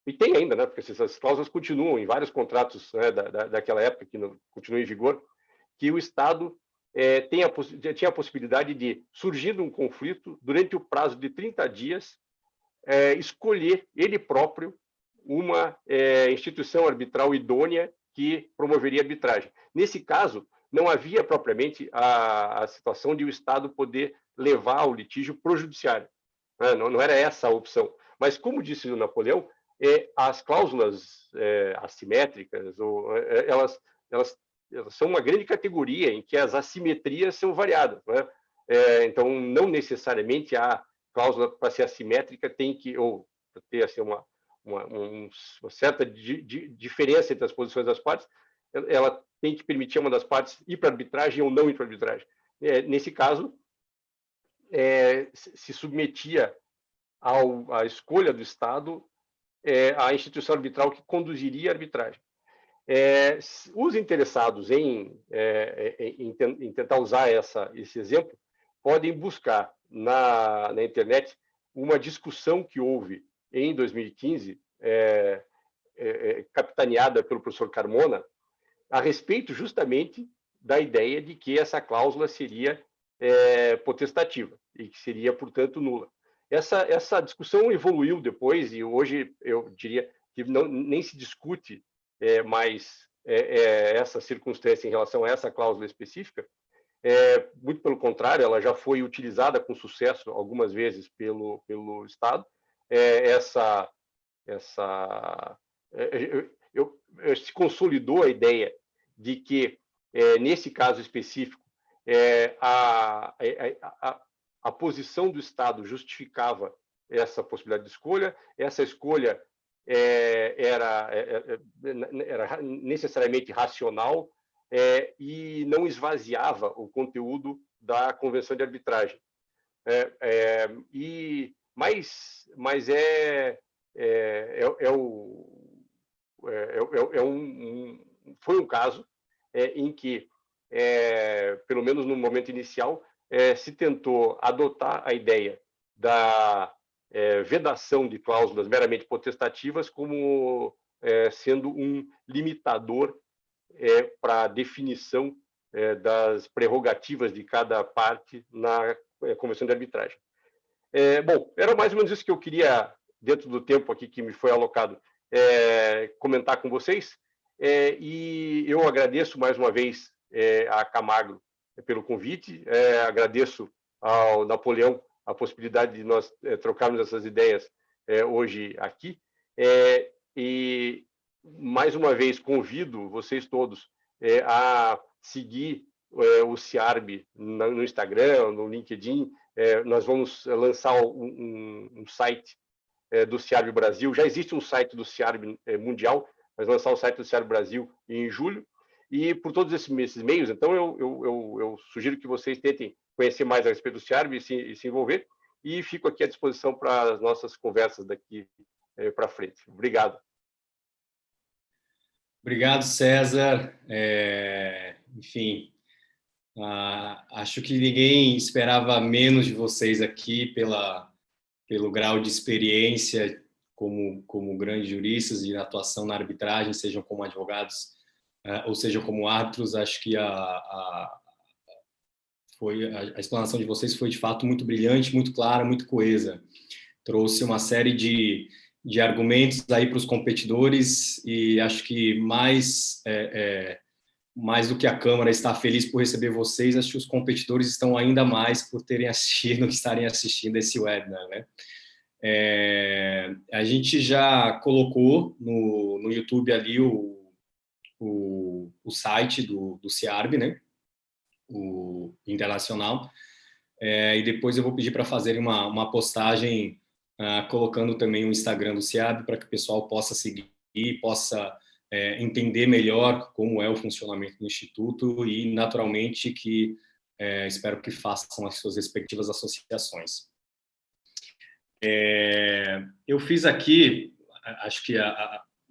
e tem ainda, né, porque essas cláusulas continuam em vários contratos daquela época, que continuam em vigor, que o Estado tinha a possibilidade de, surgindo um conflito, durante o prazo de 30 dias, escolher ele próprio uma instituição arbitral idônea que promoveria arbitragem. Nesse caso, não havia propriamente a situação de o Estado poder levar o litígio para o judiciário. Não era essa a opção. Mas, como disse o Napoleão, as cláusulas assimétricas, elas são uma grande categoria em que as assimetrias são variadas. Né? Então, não necessariamente a cláusula, para ser assimétrica, tem que, ou ter assim, uma certa diferença entre as posições das partes, ela tem que permitir a uma das partes ir para arbitragem ou não ir para arbitragem. Nesse caso, se submetia à escolha do Estado a instituição arbitral que conduziria a arbitragem. Os interessados em tentar usar esse exemplo podem buscar na internet uma discussão que houve em 2015, capitaneada pelo professor Carmona, a respeito justamente da ideia de que essa cláusula seria potestativa e que seria, portanto, nula. Essa discussão evoluiu depois e hoje eu diria que nem se discute mais essa circunstância em relação a essa cláusula específica. Muito pelo contrário, ela já foi utilizada com sucesso algumas vezes pelo Estado. Se consolidou a ideia de que, nesse caso específico, a posição do Estado justificava essa possibilidade de escolha, essa escolha era necessariamente racional e não esvaziava o conteúdo da convenção de arbitragem. Mas foi um caso em que, pelo menos no momento inicial, se tentou adotar a ideia da vedação de cláusulas meramente potestativas como sendo um limitador para a definição das prerrogativas de cada parte na convenção de arbitragem. Bom, era mais ou menos isso que eu queria, dentro do tempo aqui que me foi alocado, comentar com vocês. E eu agradeço mais uma vez a Camargo pelo convite, agradeço ao Napoleão a possibilidade de nós trocarmos essas ideias hoje aqui. E, mais uma vez, convido vocês todos a seguir o CIARB no Instagram, no LinkedIn. Nós vamos lançar um site do CIARB Brasil. Já existe um site do CIARB mundial, mas lançar o site do CIARB Brasil em julho. E por todos esses meios, então, eu sugiro que vocês tentem conhecer mais a respeito do CIARB e se envolver. E fico aqui à disposição para as nossas conversas daqui para frente. Obrigado. Obrigado, César. Enfim, acho que ninguém esperava menos de vocês aqui pelo grau de experiência como grandes juristas e atuação na arbitragem, sejam como advogados ou sejam como árbitros. Acho que a explanação de vocês foi, de fato, muito brilhante, muito clara, muito coesa. Trouxe uma série de argumentos aí para os competidores e acho que mais do que a Câmara está feliz por receber vocês, acho que os competidores estão ainda mais por terem assistido, estarem assistindo esse webinar, né? A gente já colocou no YouTube ali o site do CIARB, né? O internacional, e depois eu vou pedir para fazerem uma postagem colocando também o Instagram do CIARB para que o pessoal possa seguir, possa entender melhor como é o funcionamento do Instituto e, naturalmente, que espero que façam as suas respectivas associações. Eu fiz aqui, acho que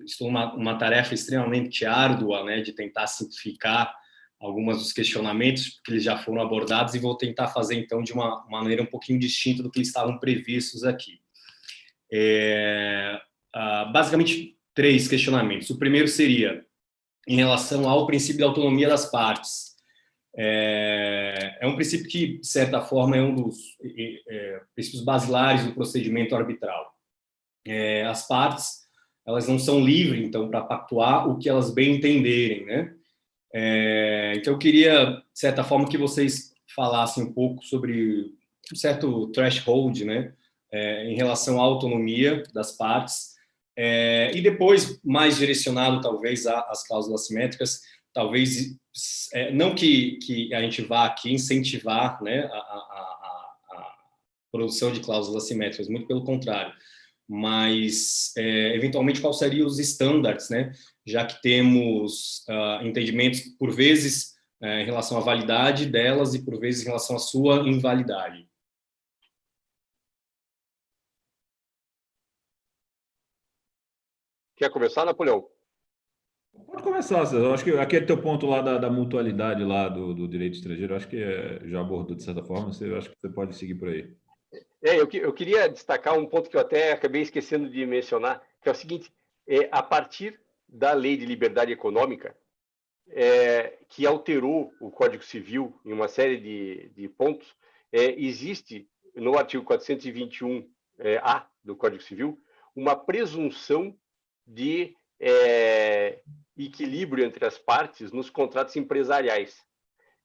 estou uma tarefa extremamente árdua, né, de tentar simplificar alguns dos questionamentos, porque eles já foram abordados, e vou tentar fazer, então, de uma maneira um pouquinho distinta do que eles estavam previstos aqui. Basicamente, 3 questionamentos. O primeiro seria em relação ao princípio da autonomia das partes. É um princípio que, de certa forma, é um dos princípios basilares do procedimento arbitral. As partes, elas não são livres, então, para pactuar o que elas bem entenderem, né? Então, eu queria, de certa forma, que vocês falassem um pouco sobre um certo threshold, né, em relação à autonomia das partes, e depois, mais direcionado, talvez, às cláusulas assimétricas, talvez, não que a gente vá aqui incentivar, né, a produção de cláusulas assimétricas, muito pelo contrário, mas, eventualmente, quais seriam os estándares, né, já que temos entendimentos, por vezes, em relação à validade delas e, por vezes, em relação à sua invalidade. Quer começar, Napoleão? Pode começar, César. Eu acho que aquele teu ponto lá da mutualidade lá do direito estrangeiro, eu acho que já abordou de certa forma, eu acho que você pode seguir por aí. Eu queria destacar um ponto que eu até acabei esquecendo de mencionar, que é o seguinte: a partir da Lei de Liberdade Econômica, que alterou o Código Civil em uma série de pontos, existe no artigo 421-A do Código Civil uma presunção de equilíbrio entre as partes nos contratos empresariais.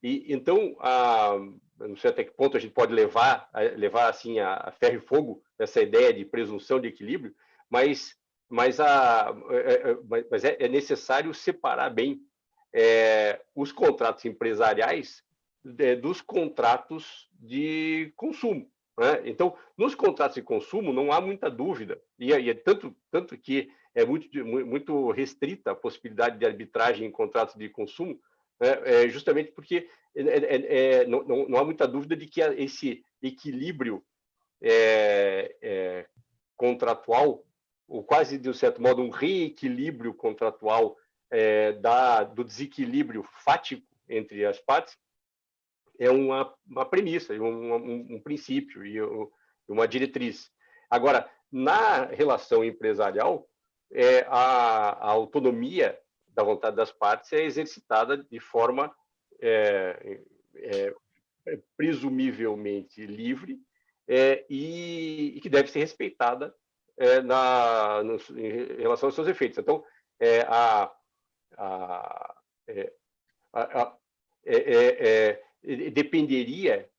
E então, não sei até que ponto a gente pode levar assim a ferro e fogo essa ideia de presunção de equilíbrio, mas é necessário separar bem os contratos empresariais dos contratos de consumo, né? Então, nos contratos de consumo não há muita dúvida, e é tanto que é muito restrita a possibilidade de arbitragem em contratos de consumo, justamente porque não há muita dúvida de que esse equilíbrio contratual, ou quase, de um certo modo, um reequilíbrio contratual do desequilíbrio fático entre as partes, é uma premissa, um princípio e uma diretriz. Agora, na relação empresarial, a autonomia da vontade das partes é exercitada de forma presumivelmente livre e que deve ser respeitada em relação aos seus efeitos. Então, dependeria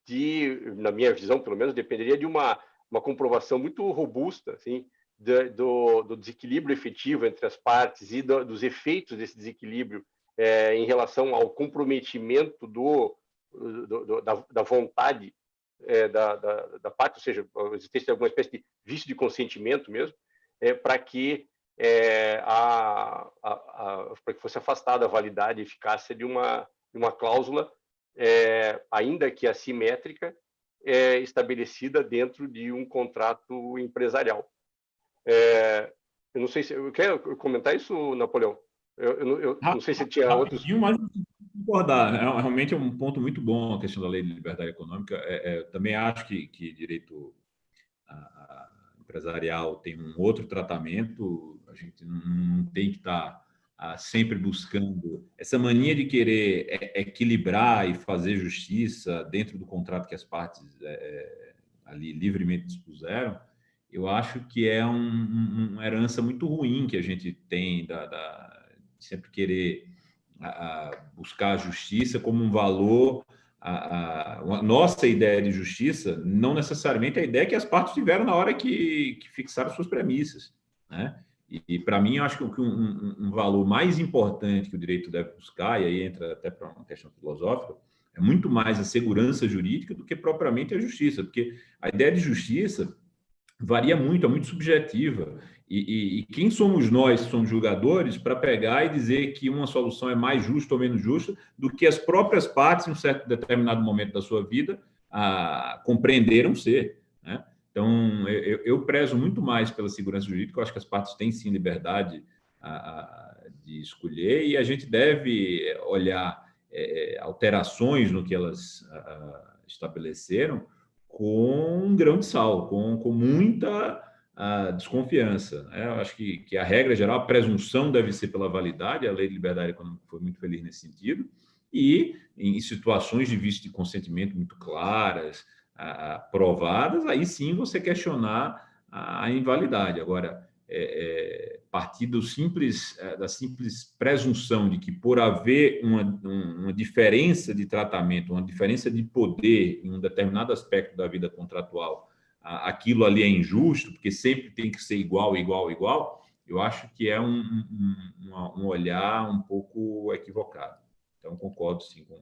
na minha visão, pelo menos, dependeria de uma comprovação muito robusta, assim, do desequilíbrio efetivo entre as partes e dos efeitos desse desequilíbrio em relação ao comprometimento da vontade da parte, ou seja, a existência de alguma espécie de vício de consentimento mesmo, para que para que fosse afastada a validade e eficácia de uma cláusula, ainda que assimétrica, estabelecida dentro de um contrato empresarial. Eu não sei se... Eu quero comentar isso, Napoleão? Eu não sei se tinha outros... Mas concordar. Realmente é um ponto muito bom a questão da lei de liberdade econômica. Também acho que direito empresarial tem um outro tratamento. A gente não tem que estar sempre buscando essa mania de querer equilibrar e fazer justiça dentro do contrato que as partes ali livremente dispuseram. Eu acho que é uma herança muito ruim que a gente tem de sempre querer buscar a justiça como um valor. A nossa ideia de justiça não necessariamente é a ideia que as partes tiveram na hora que fixaram suas premissas, né? E para mim, eu acho que um valor mais importante que o direito deve buscar, e aí entra até para uma questão filosófica, é muito mais a segurança jurídica do que propriamente a justiça, porque a ideia de justiça varia muito, é muito subjetiva. E quem somos nós, que somos julgadores, para pegar e dizer que uma solução é mais justa ou menos justa do que as próprias partes, em um certo determinado momento da sua vida, compreenderam ser, né? Então, eu prezo muito mais pela segurança jurídica. Eu acho que as partes têm, sim, liberdade de escolher, e a gente deve olhar alterações no que elas estabeleceram com um grão de sal, com muita desconfiança, né? Eu acho que a regra geral, a presunção deve ser pela validade. A lei de liberdade econômica foi muito feliz nesse sentido, e em situações de vício de consentimento muito claras, provadas, aí sim você questionar a invalidade. Agora, partir da simples presunção de que, por haver uma diferença de tratamento, uma diferença de poder em um determinado aspecto da vida contratual, aquilo ali é injusto, porque sempre tem que ser igual, igual, igual, eu acho que é um olhar um pouco equivocado. Então, concordo, sim, com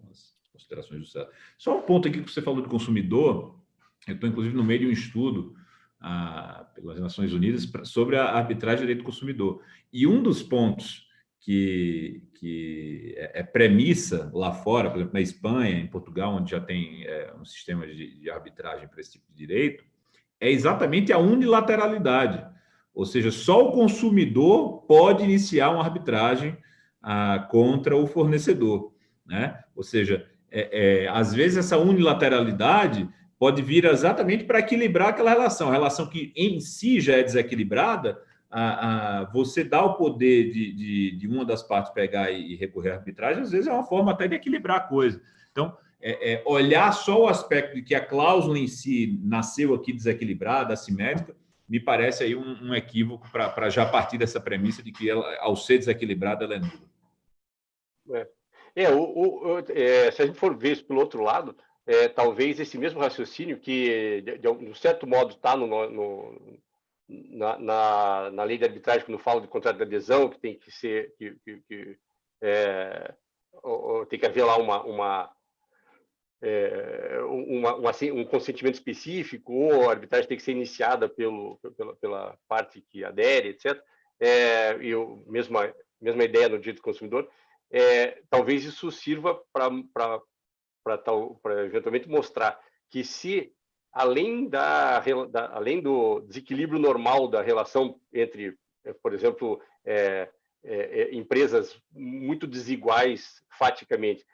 as considerações do César. Só um ponto aqui que você falou do consumidor. Eu estou, inclusive, no meio de um estudo pelas Nações Unidas sobre a arbitragem de direito do consumidor. E um dos pontos que é premissa lá fora, por exemplo, na Espanha, em Portugal, onde já tem um sistema de arbitragem para esse tipo de direito, é exatamente a unilateralidade. Ou seja, só o consumidor pode iniciar uma arbitragem contra o fornecedor, né? Ou seja, às vezes essa unilateralidade pode vir exatamente para equilibrar aquela relação. A relação que em si já é desequilibrada, você dá o poder de uma das partes pegar e recorrer à arbitragem, às vezes é uma forma até de equilibrar a coisa. Então, olhar só o aspecto de que a cláusula em si nasceu aqui desequilibrada, assimétrica, me parece aí um equívoco para já partir dessa premissa de que ela, ao ser desequilibrada, ela é nula. Se a gente for ver isso pelo outro lado, talvez esse mesmo raciocínio que, de um certo modo, está na lei de arbitragem, quando fala de contrato de adesão, que tem que ser tem que haver lá um consentimento específico, ou a arbitragem tem que ser iniciada pela parte que adere, etc. E a mesma ideia no direito do consumidor. Talvez isso sirva para eventualmente mostrar que, se além do desequilíbrio normal da relação entre, por exemplo, empresas muito desiguais faticamente,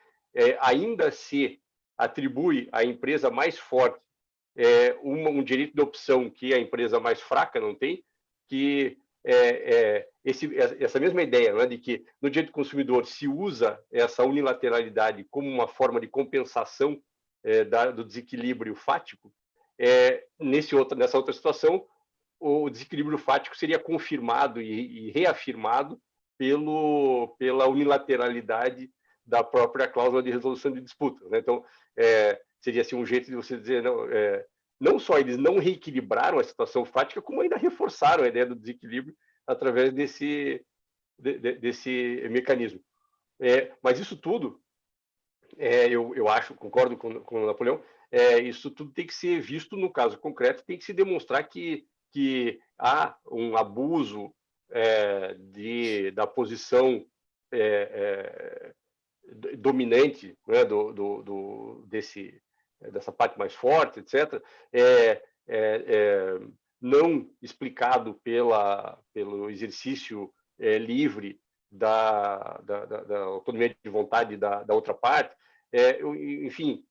ainda se atribui à empresa mais forte um direito de opção que a empresa mais fraca não tem, que essa mesma ideia, né, de que no direito do consumidor se usa essa unilateralidade como uma forma de compensação do desequilíbrio fático, nessa outra situação, o desequilíbrio fático seria confirmado e reafirmado pela unilateralidade da própria cláusula de resolução de disputas, né? Então, seria assim um jeito de você dizer, não só eles não reequilibraram a situação fática, como ainda reforçaram a ideia do desequilíbrio através desse mecanismo. Mas isso tudo, eu acho, concordo com o Napoleão, isso tudo tem que ser visto no caso concreto, tem que se demonstrar que há um abuso da posição dominante, né, dessa parte mais forte, etc., não explicado pelo exercício livre da autonomia de vontade da outra parte. Enfim,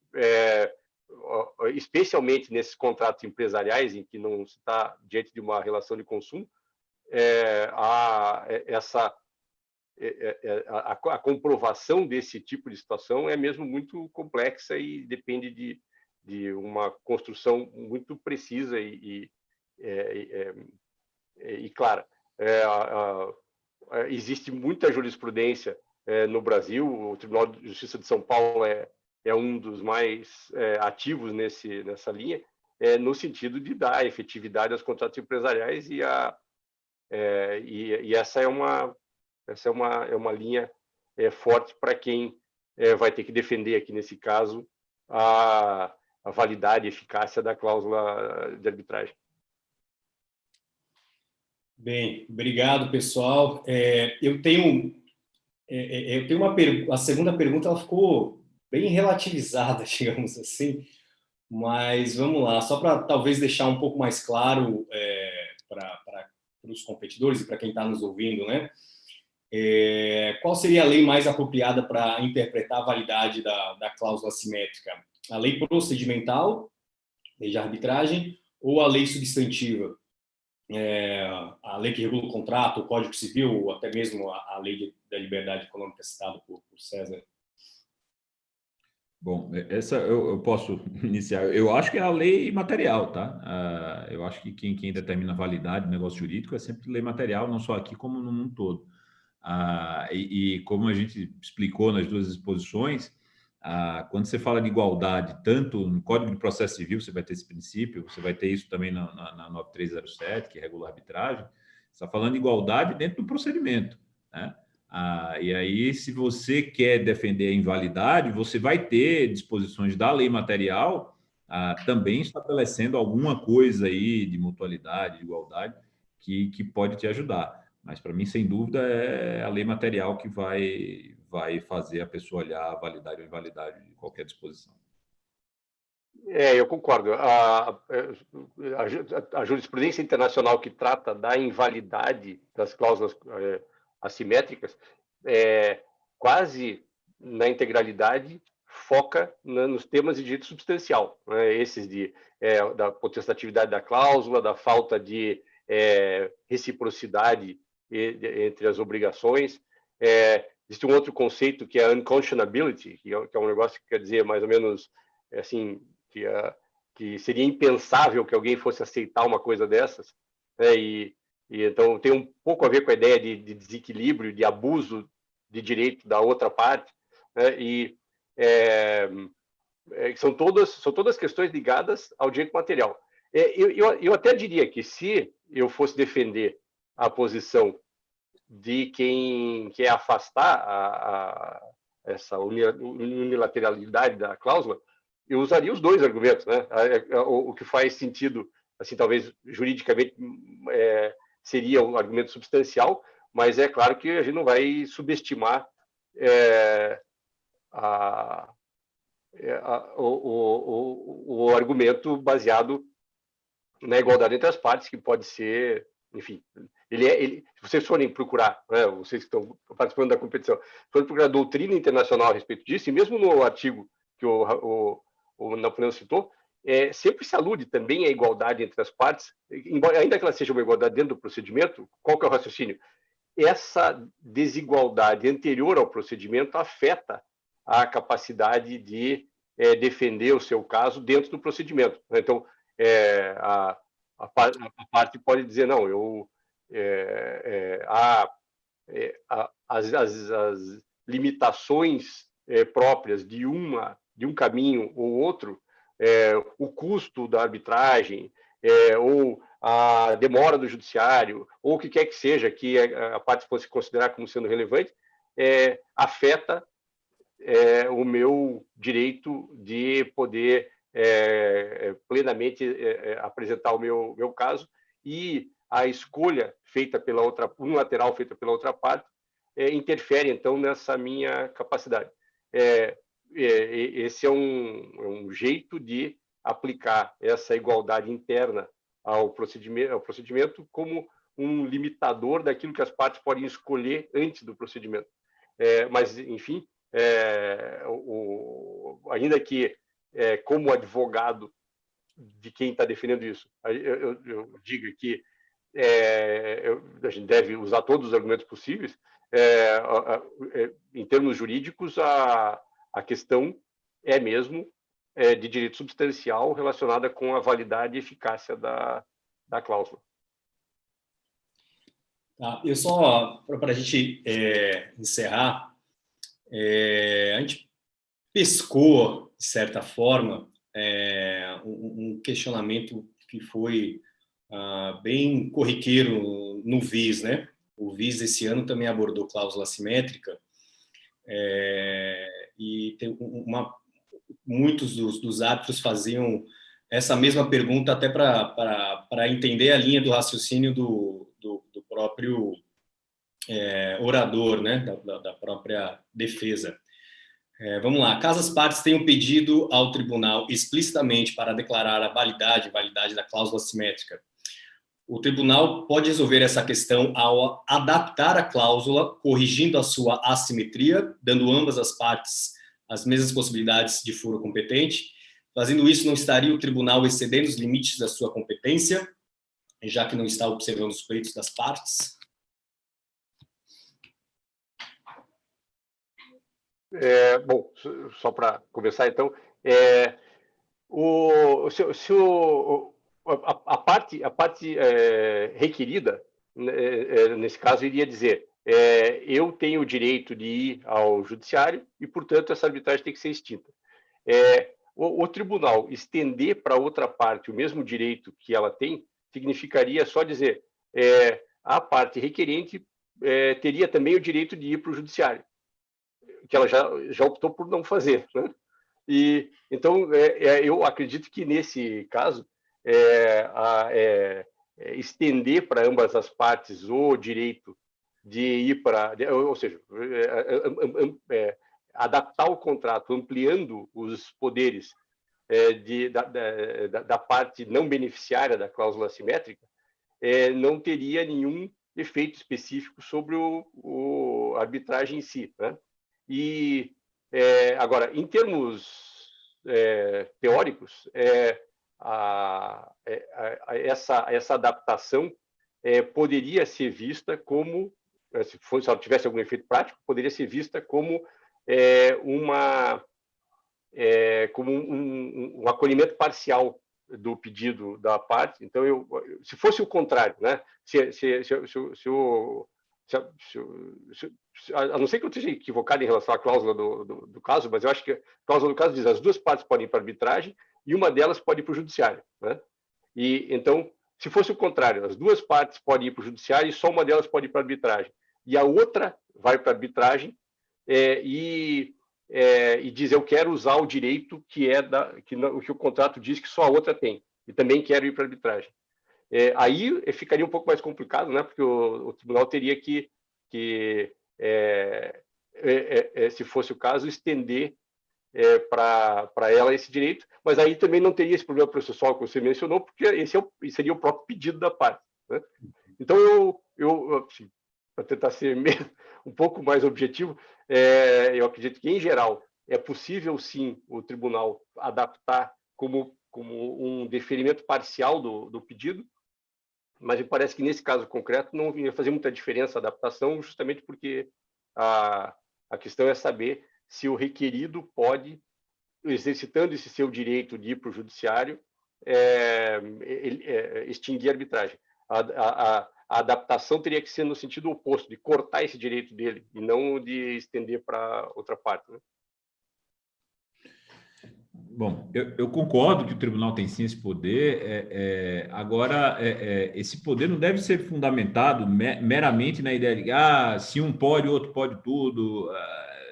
especialmente nesses contratos empresariais em que não se está diante de uma relação de consumo, a comprovação desse tipo de situação é mesmo muito complexa e depende de uma construção muito precisa e clara. Existe muita jurisprudência no Brasil, o Tribunal de Justiça de São Paulo é um dos mais ativos nessa linha, no sentido de dar efetividade aos contratos empresariais e essa é uma linha forte para quem vai ter que defender aqui, nesse caso, a validade e eficácia da cláusula de arbitragem. Bem, obrigado, pessoal. Eu tenho a segunda pergunta, ela ficou bem relativizada, digamos assim, mas vamos lá, só para talvez deixar um pouco mais claro para os competidores e para quem está nos ouvindo, né? Qual seria a lei mais apropriada para interpretar a validade da cláusula assimétrica? A lei procedimental, lei de arbitragem, ou a lei substantiva? A lei que regula o contrato, o Código Civil, ou até mesmo a lei da liberdade econômica citada por César? Bom, essa eu posso iniciar. Eu acho que é a lei material, tá? Eu acho que quem determina a validade do negócio jurídico é sempre lei material, não só aqui como no mundo todo. E como a gente explicou nas duas exposições, quando você fala de igualdade, tanto no Código de Processo Civil, você vai ter esse princípio, você vai ter isso também na 9307, que regula a arbitragem, você está falando de igualdade dentro do procedimento, né? E aí, se você quer defender a invalidade, você vai ter disposições da lei material também estabelecendo alguma coisa aí de mutualidade, de igualdade, que pode te ajudar. Mas, para mim, sem dúvida, é a lei material que vai fazer a pessoa olhar a validade ou invalidade de qualquer disposição. Eu concordo. A jurisprudência internacional que trata da invalidade das cláusulas assimétricas, quase na integralidade, foca nos temas de direito substancial, né? Esses da potestatividade da cláusula, da falta de reciprocidade entre as obrigações. Existe um outro conceito que é unconscionability, que é um negócio que quer dizer mais ou menos assim, que seria impensável que alguém fosse aceitar uma coisa dessas, né? E então tem um pouco a ver com a ideia de desequilíbrio, de abuso de direito da outra parte, né? E são todas questões ligadas ao direito material. Eu até diria que, se eu fosse defender a posição de quem quer afastar essa unilateralidade da cláusula, eu usaria os dois argumentos, né? O que faz sentido, assim, talvez juridicamente, seria um argumento substancial, mas é claro que a gente não vai subestimar o argumento baseado na igualdade entre as partes, que pode ser, enfim, se vocês forem procurar, né, vocês que estão participando da competição, forem procurar doutrina internacional a respeito disso, e mesmo no artigo que o Napoleão citou, sempre se alude também à igualdade entre as partes, ainda que ela seja uma igualdade dentro do procedimento. Qual que é o raciocínio? Essa desigualdade anterior ao procedimento afeta a capacidade de defender o seu caso dentro do procedimento. Então, a parte pode dizer, não, as limitações próprias de um caminho ou outro o custo da arbitragem, ou a demora do judiciário, ou o que quer que seja que a parte fosse considerar como sendo relevante, afeta o meu direito de poder plenamente apresentar o meu caso, e a escolha feita pela outra, unilateral feita pela outra parte, interfere, então, nessa minha capacidade. Esse é um jeito de aplicar essa igualdade interna ao procedimento como um limitador daquilo que as partes podem escolher antes do procedimento. Mas, enfim, ainda que, como advogado de quem está defendendo isso, eu digo que a gente deve usar todos os argumentos possíveis. Em termos jurídicos, a questão é mesmo de direito substancial relacionada com a validade e eficácia da cláusula. Tá, eu só, para a gente encerrar, a gente pescou, de certa forma, um questionamento que foi bem corriqueiro no VIS, né? O VIS esse ano também abordou cláusula assimétrica, e tem muitos dos árbitros faziam essa mesma pergunta até para entender a linha do raciocínio do próprio orador, né? Da própria defesa. Vamos lá. Caso as partes tenham pedido ao tribunal explicitamente para declarar a validade da cláusula assimétrica, o tribunal pode resolver essa questão ao adaptar a cláusula, corrigindo a sua assimetria, dando ambas as partes as mesmas possibilidades de foro competente. Fazendo isso, não estaria o tribunal excedendo os limites da sua competência, já que não está observando os pleitos das partes? Bom, só para começar, então, a parte requerida, nesse caso, iria dizer: eu tenho o direito de ir ao judiciário e, portanto, essa arbitragem tem que ser extinta. O tribunal estender para outra parte o mesmo direito que ela tem significaria só dizer: a parte requerente teria também o direito de ir para o judiciário, que ela já optou por não fazer, né? E então eu acredito que nesse caso estender para ambas as partes o direito de ir para, ou seja, adaptar o contrato, ampliando os poderes da parte não beneficiária da cláusula assimétrica, não teria nenhum efeito específico sobre a arbitragem em si, né? E agora, em termos teóricos, essa adaptação poderia ser vista como, se ela tivesse algum efeito prático, poderia ser vista como um acolhimento parcial do pedido da parte. Então, se fosse o contrário, né? A não ser que eu esteja equivocado em relação à cláusula do caso, mas eu acho que a cláusula do caso diz: as duas partes podem ir para a arbitragem e uma delas pode ir para o judiciário, né? E então, se fosse o contrário, as duas partes podem ir para o judiciário e só uma delas pode ir para a arbitragem, e a outra vai para a arbitragem e diz: eu quero usar o direito que o contrato diz que só a outra tem, e também quero ir para a arbitragem. Aí ficaria um pouco mais complicado, né? Porque o tribunal teria que se fosse o caso, estender para ela esse direito, mas aí também não teria esse problema processual que você mencionou, porque esse seria o próprio pedido da parte, né? Então, assim, para tentar ser um pouco mais objetivo, eu acredito que, em geral, é possível, sim, o tribunal adaptar como um deferimento parcial do pedido, mas me parece que, nesse caso concreto, não ia fazer muita diferença a adaptação, justamente porque a questão é saber se o requerido pode, exercitando esse seu direito de ir para o judiciário, extinguir a arbitragem. A adaptação teria que ser no sentido oposto, de cortar esse direito dele, e não de estender para outra parte, né? Bom, eu concordo que o tribunal tem sim esse poder. Agora, esse poder não deve ser fundamentado meramente na ideia de se um pode, o outro pode tudo.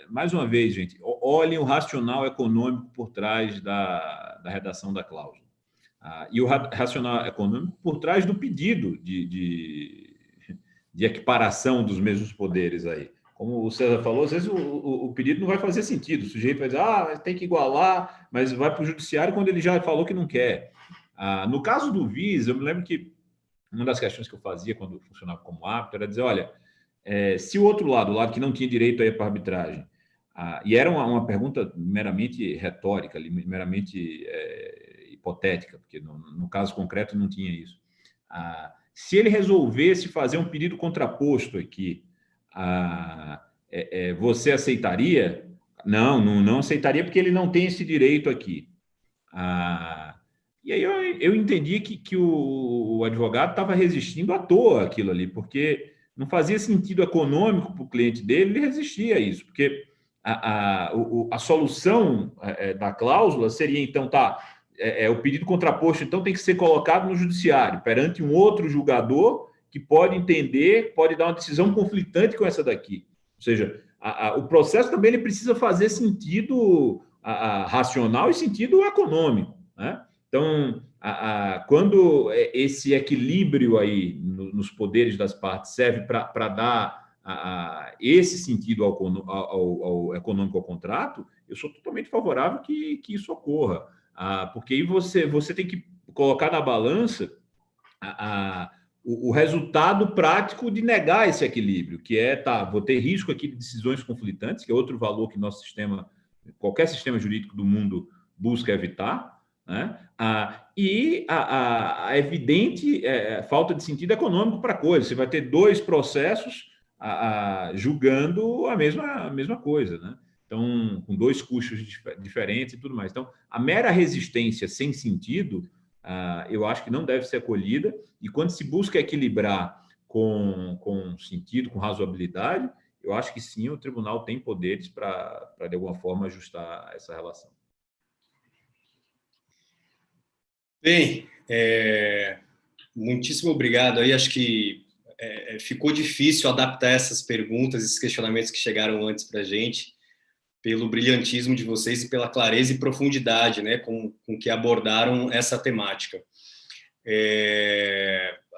Mais uma vez, gente, olhem o racional econômico por trás da redação da cláusula. E o racional econômico por trás do pedido de equiparação dos mesmos poderes aí. Como o César falou, às vezes o pedido não vai fazer sentido. O sujeito vai dizer, tem que igualar, mas vai para o judiciário quando ele já falou que não quer. No caso do VIS, eu me lembro que uma das questões que eu fazia quando eu funcionava como árbitro era dizer, olha, se o outro lado, o lado que não tinha direito a ir para a arbitragem, e era uma pergunta meramente retórica, meramente hipotética, porque no caso concreto não tinha isso. Se ele resolvesse fazer um pedido contraposto aqui, você aceitaria? Não aceitaria porque ele não tem esse direito aqui. E aí eu entendi que o advogado estava resistindo à toa aquilo ali, porque não fazia sentido econômico para o cliente dele, ele resistia a isso, porque a solução da cláusula seria, então, o pedido contraposto, então, tem que ser colocado no judiciário, perante um outro julgador que pode entender, pode dar uma decisão conflitante com essa daqui. Ou seja, o processo também ele precisa fazer sentido racional e sentido econômico, né? Então, quando esse equilíbrio aí nos poderes das partes serve para dar esse sentido ao econômico ao contrato, eu sou totalmente favorável que isso ocorra, porque aí você tem que colocar na balança o resultado prático de negar esse equilíbrio, que vou ter risco aqui de decisões conflitantes, que é outro valor que nosso sistema, qualquer sistema jurídico do mundo busca evitar, né? E a evidente falta de sentido econômico para a coisa. Você vai ter dois processos julgando a mesma coisa, né? Então, com dois custos diferentes e tudo mais. Então, a mera resistência sem sentido, eu acho que não deve ser acolhida, e quando se busca equilibrar com sentido, com razoabilidade, eu acho que sim, o tribunal tem poderes para de alguma forma, ajustar essa relação. Bem, muitíssimo obrigado. Aí acho que ficou difícil adaptar essas perguntas, esses questionamentos que chegaram antes para a gente, pelo brilhantismo de vocês e pela clareza e profundidade, né, com que abordaram essa temática.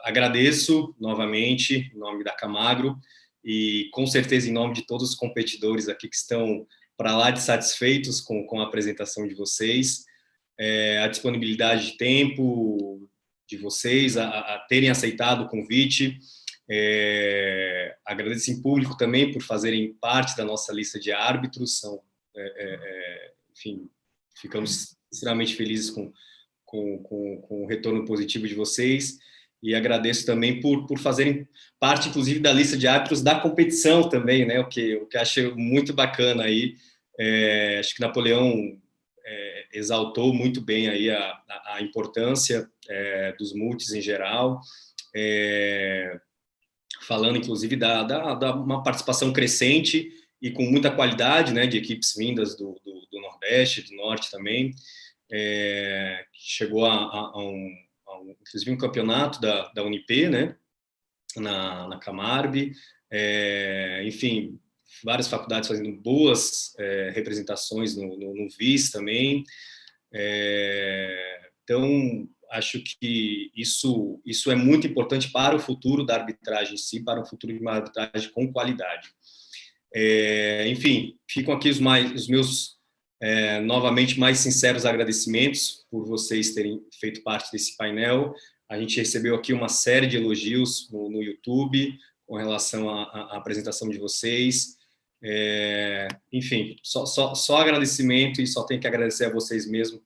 Agradeço novamente em nome da Camagro e com certeza em nome de todos os competidores aqui que estão para lá de satisfeitos com a apresentação de vocês, a disponibilidade de tempo de vocês, a terem aceitado o convite. Agradeço em público também por fazerem parte da nossa lista de árbitros. Enfim, ficamos extremamente felizes com o retorno positivo de vocês, e agradeço também por fazerem parte, inclusive, da lista de árbitros da competição também, né? O que acho muito bacana aí. Acho que Napoleão exaltou muito bem aí a importância dos multis em geral, falando, inclusive, da uma participação crescente e com muita qualidade, né, de equipes vindas do Nordeste, do Norte também. Chegou inclusive um campeonato da Unip, né, na Camarb, enfim, várias faculdades fazendo boas representações no VIS também. Então, acho que isso é muito importante para o futuro da arbitragem em si, para o futuro de uma arbitragem com qualidade. Enfim, ficam aqui os meus novamente mais sinceros agradecimentos por vocês terem feito parte desse painel. A gente recebeu aqui uma série de elogios no YouTube com relação à apresentação de vocês. Enfim, só agradecimento, e só tenho que agradecer a vocês mesmo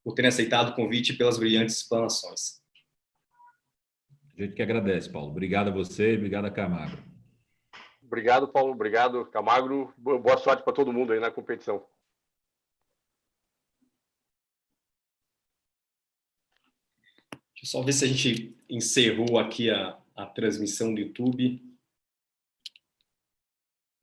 por terem aceitado o convite e pelas brilhantes explanações. A gente que agradece, Paulo. Obrigado a você, obrigado a Camagro. Obrigado, Paulo. Obrigado, Camagro. Boa sorte para todo mundo aí na competição. Deixa eu só ver se a gente encerrou aqui a transmissão do YouTube.